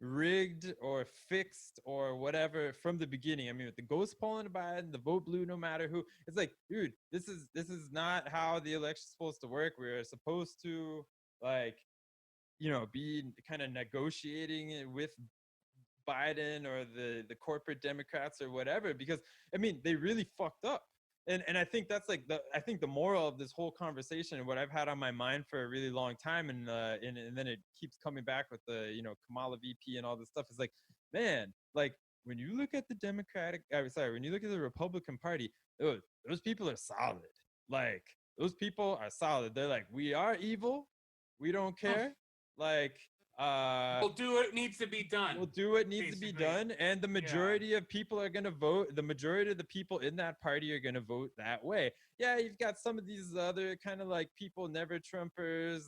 rigged or fixed or whatever from the beginning. I mean, with the ghost polling Biden, the vote blue no matter who, it's like, dude, this is not how the election's supposed to work. We're supposed to, like, be kind of negotiating it with Biden or the corporate Democrats or whatever, because I mean they really fucked up. And I think that's like the moral of this whole conversation, and what I've had on my mind for a really long time, and then it keeps coming back with the Kamala VP and all this stuff, is like, man, like when you look at the when you look at the Republican Party, those people are solid. Like, those people are solid. They're like, we are evil, we don't care. Like, We'll do what needs to be done. will do what needs to be done, and the majority of people are going to vote. The majority of the people in that party are going to vote that way. Yeah, you've got some of these other kind of like people, never Trumpers,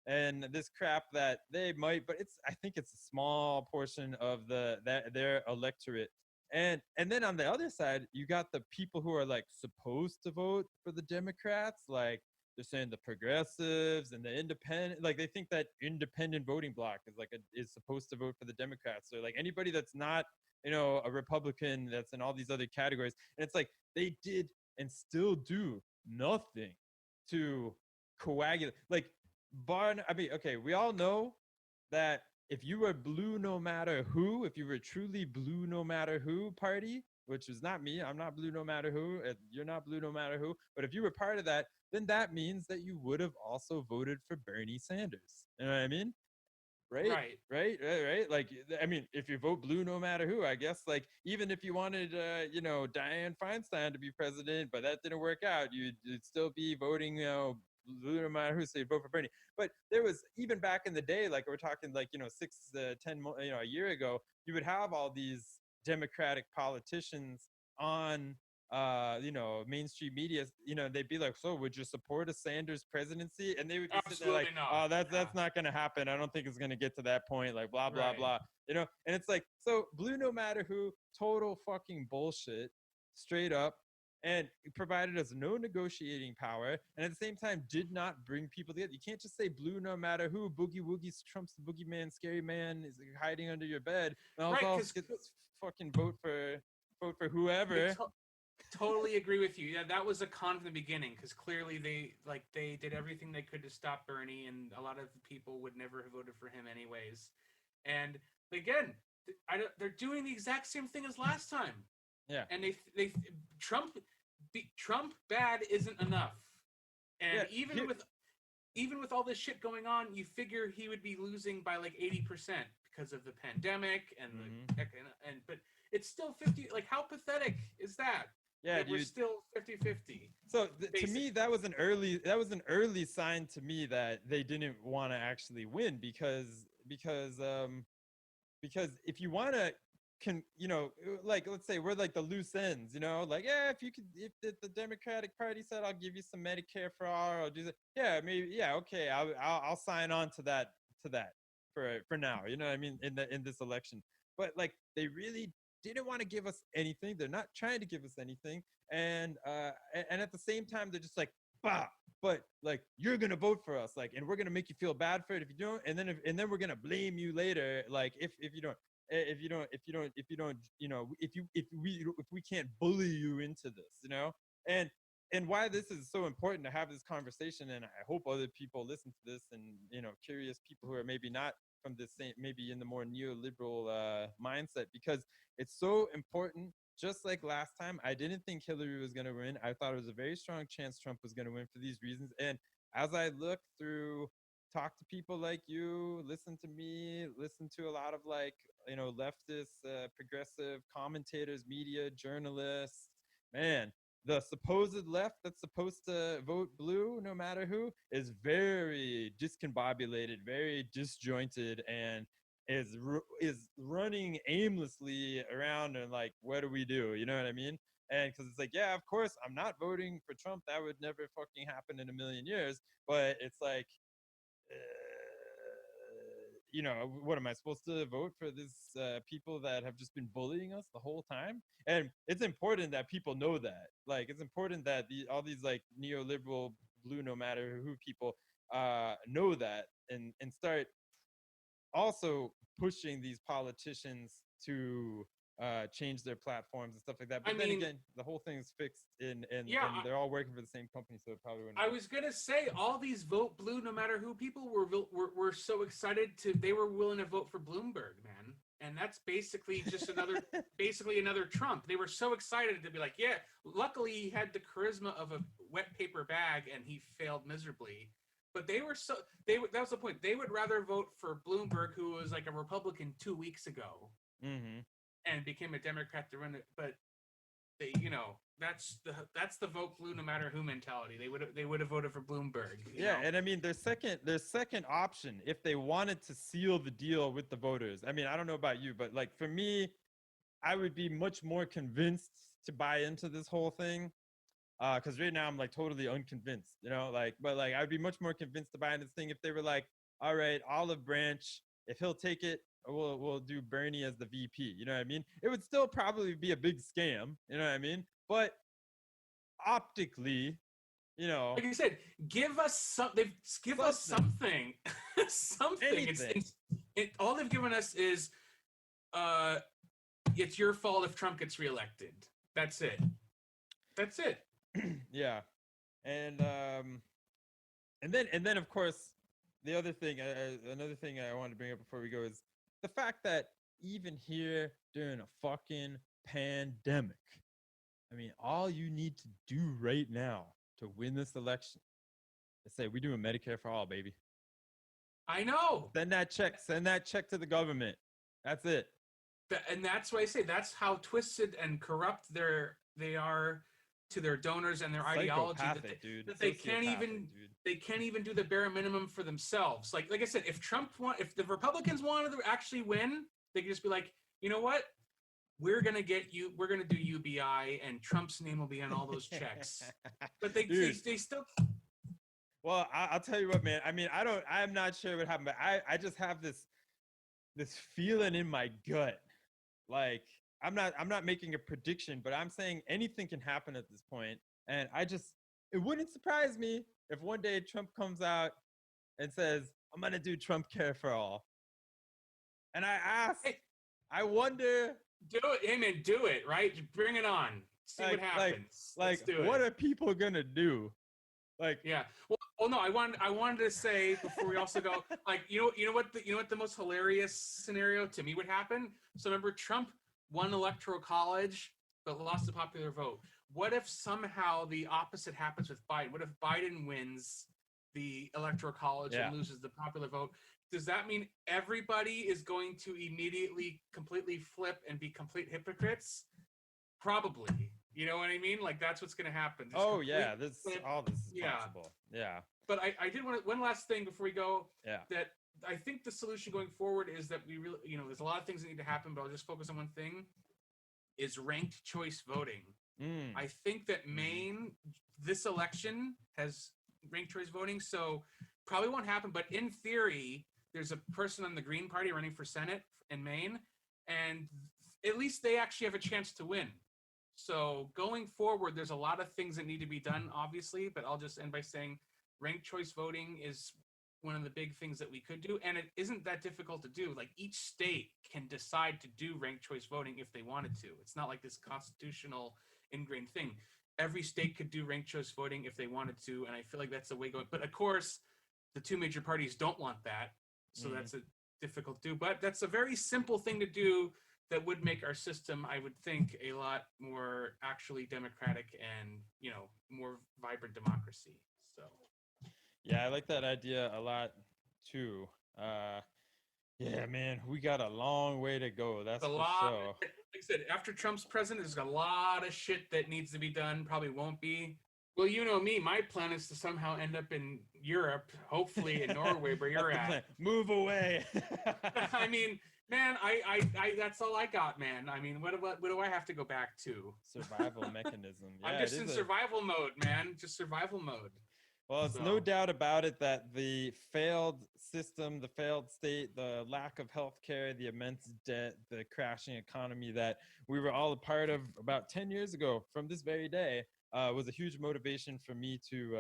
and this crap that they might, but I think it's a small portion of their electorate. And then on the other side, you got the people who are like supposed to vote for the Democrats, like they're saying the progressives and the independent, like they think that independent voting bloc is supposed to vote for the Democrats, or like anybody that's not a Republican that's in all these other categories. And it's like they did and still do nothing to coagulate. Like, I mean, okay, we all know that if you were blue no matter who, if you were truly blue no matter who party, which is not me, I'm not blue no matter who, you're not blue no matter who, but if you were part of that, then that means that you would have also voted for Bernie Sanders. You know what I mean? Right? Right. Right. Like, I mean, if you vote blue no matter who, I guess, like, even if you wanted Dianne Feinstein to be president, but that didn't work out, you'd still be voting blue no matter who, so you vote for Bernie. But there was, even back in the day, like we're talking like 10 a year ago, you would have all these Democratic politicians on mainstream media, they'd be like, so would you support a Sanders presidency? And they would be sitting there like, Absolutely not. oh, that's not going to happen. I don't think it's going to get to that point, like blah blah Right. blah. And it's like, so blue no matter who, total fucking bullshit, straight up. And it provided us no negotiating power, and at the same time did not bring people together. You can't just say blue no matter who. Boogie Woogie's Trump's the boogeyman, scary man is hiding under your bed. And Right, also 'cause fucking vote for whoever. Totally agree with you. Yeah, that was a con from the beginning, because clearly they did everything they could to stop Bernie, and a lot of people would never have voted for him anyways. And again, they're doing the exact same thing as last time. Yeah. And Trump bad isn't enough. And Yeah, even with all this shit going on, you figure he would be losing by like 80% because of the pandemic and but it's still 50. Like, how pathetic is that? Yeah, that we're still 50-50. So to me, that was an early sign to me that they didn't want to actually win, because if you want to like, let's say we're like the loose ends, like, yeah, if the Democratic Party said, I'll give you some Medicare for all, I'll do that, yeah, maybe, yeah, okay, I'll sign on to that for now, you know what I mean, in this election. But like, they really didn't want to give us anything. They're not trying to give us anything. And at the same time, they're just like, bah, but like, you're gonna vote for us, like, and we're gonna make you feel bad for it if you don't, and then we're gonna blame you later, like, if you don't, if we can't bully you into this, and and why this is so important to have this conversation, and I hope other people listen to this, and curious people who are maybe not from the same, maybe in the more neoliberal mindset, because it's so important. Just like last time, I didn't think Hillary was going to win. I thought it was a very strong chance Trump was going to win for these reasons. And as I look through, talk to people like you, listen to me, listen to a lot of leftist, progressive commentators, media, journalists, man, the supposed left that's supposed to vote blue no matter who is very discombobulated, very disjointed, and is running aimlessly around and like, what do we do? You know what I mean? And because it's like, yeah, of course, I'm not voting for Trump. That would never fucking happen in a million years. But it's like, what am I supposed to vote for? This people that have just been bullying us the whole time? And it's important that people know that. Like, it's important that all these like neoliberal blue, no matter who people know that, and start also pushing these politicians to change their platforms and stuff like that. But then again, the whole thing is fixed and they're all working for the same company, so it probably wouldn't. I was gonna say, all these vote blue no matter who people were so excited they were willing to vote for Bloomberg, man. And that's basically just another Trump. They were so excited to be like, yeah, luckily he had the charisma of a wet paper bag and he failed miserably. But that was the point. They would rather vote for Bloomberg, who was like a Republican 2 weeks ago, and became a Democrat to run it. But that's the vote blue no matter who mentality. They would have voted for Bloomberg. You know? And I mean, their second option, if they wanted to seal the deal with the voters. I mean, I don't know about you, but like for me, I would be much more convinced to buy into this whole thing. Because right now I'm like totally unconvinced, but like I'd be much more convinced to buy into this thing if they were like, all right, Olive Branch, if he'll take it, we'll do Bernie as the VP. You know what I mean? It would still probably be a big scam. You know what I mean? But optically, like I said, give us something. Give us something. Something. All they've given us is, it's your fault if Trump gets reelected. That's it. That's it. Yeah, and then of course the other thing, another thing I wanted to bring up before we go is the fact that even here during a fucking pandemic, I mean, all you need to do right now to win this election is say, we're doing Medicare for all, baby. I know. Send that check to the government. That's it. And that's why I say that's how twisted and corrupt they are to their donors and their ideology, that they can't even do the bare minimum for themselves. Like I said, if the Republicans wanted to actually win, they could just be like, you know what? We're gonna do UBI, and Trump's name will be on all those checks. But they still. Well, I'll tell you what, man. I mean, I'm not sure what happened, but I just have this feeling in my gut, like. I'm not making a prediction, but I'm saying anything can happen at this point. And it wouldn't surprise me if one day Trump comes out and says, I'm going to do Trump Care for All. And I wonder. Do it. Hey, man, do it, right? Bring it on. See what happens. What are people going to do? Like, yeah. Well, no, I wanted to say before we also go, like, you know what the most hilarious scenario to me would happen? So remember, Trump won electoral college, but lost the popular vote. What if somehow the opposite happens with Biden? What if Biden wins the electoral college and loses the popular vote? Does that mean everybody is going to immediately completely flip and be complete hypocrites? Probably. You know what I mean? Like, that's what's going to happen. All this is possible. Yeah. But I did want one last thing before we go. Yeah. That I think the solution going forward is that we really, there's a lot of things that need to happen, but I'll just focus on one thing, is ranked choice voting. I think that Maine, this election has ranked choice voting, so probably won't happen, but in theory, there's a person on the Green Party running for Senate in Maine, and at least they actually have a chance to win. So going forward, there's a lot of things that need to be done, obviously, but I'll just end by saying ranked choice voting is one of the big things that we could do, and it isn't that difficult to do. Like, each state can decide to do ranked choice voting if they wanted to. It's not like this constitutional ingrained thing. every state could do ranked choice voting if they wanted to, and I feel like that's the way going. But of course, the two major parties don't want that, so that's a difficult to do. But that's a very simple thing to do that would make our system, I would think, a lot more actually democratic and more vibrant democracy. So Yeah, I like that idea a lot too. Yeah, man, we got a long way to go. That's a for lot. sure. Like I said, after Trump's president, there's a lot of shit that needs to be done. Probably won't be. Well, you know me. My plan is to somehow end up in Europe, hopefully in Norway, where you're That's the at. plan. Move away. I mean, man, I that's all I got, man. I mean, what do I have to go back to? Survival mechanism. Yeah, I'm just in survival mode, man. Just survival mode. Well, it's no doubt about it that the failed system, the failed state, the lack of healthcare, the immense debt, the crashing economy that we were all a part of about 10 years ago from this very day was a huge motivation for me to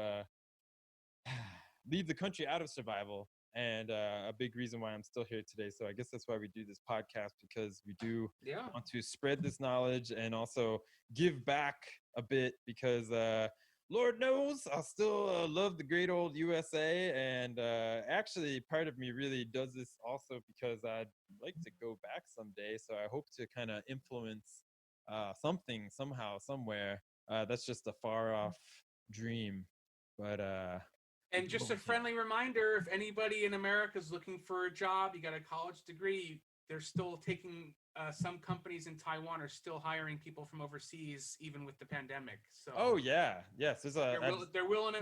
leave the country out of survival, and a big reason why I'm still here today. So I guess that's why we do this podcast, because we do want to spread this knowledge and also give back a bit, because Lord knows I'll still love the great old USA. And actually, part of me really does this also because I'd like to go back someday. So I hope to kind of influence something somehow, somewhere. That's just a far off dream. But and just a friendly reminder, if anybody in America is looking for a job, you got a college degree, they're still taking some companies in Taiwan are still hiring people from overseas, even with the pandemic. So yes, there's they're willing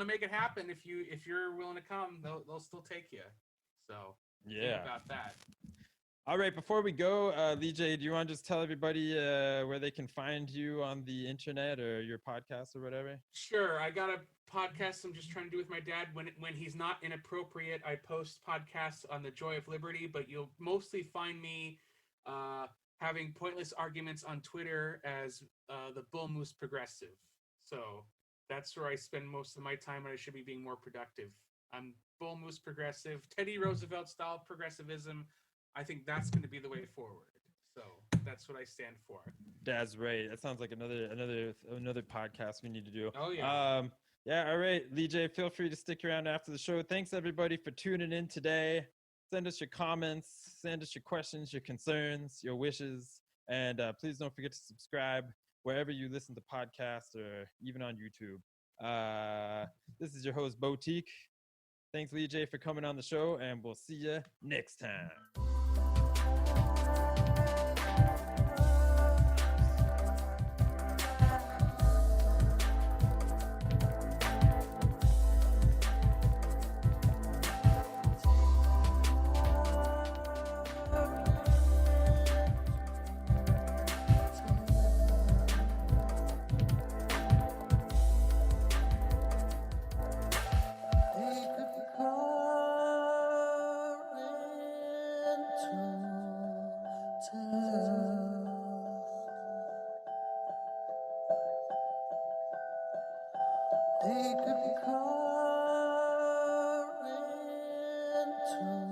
to make it happen. If you're willing to come, they'll still take you. So think about that. All right, before we go, Lee J, do you want to just tell everybody where they can find you on the internet or your podcast or whatever? Sure. I got a podcast I'm just trying to do with my dad. When he's not inappropriate, I post podcasts on the Joy of Liberty, but you'll mostly find me having pointless arguments on Twitter as the Bull Moose Progressive. So that's where I spend most of my time, and I should be being more productive. I'm Bull Moose Progressive, Teddy Roosevelt style progressivism. I think that's going to be the way forward. So that's what I stand for. That's right. That sounds like another podcast we need to do. Oh yeah. Yeah. All right, Lee J, feel free to stick around after the show. Thanks everybody for tuning in today. Send us your comments, send us your questions, your concerns, your wishes, and please don't forget to subscribe wherever you listen to podcasts or even on YouTube. This is your host BoTik. Thanks, Lee J, for coming on the show, and we'll see you next time. They could be calling to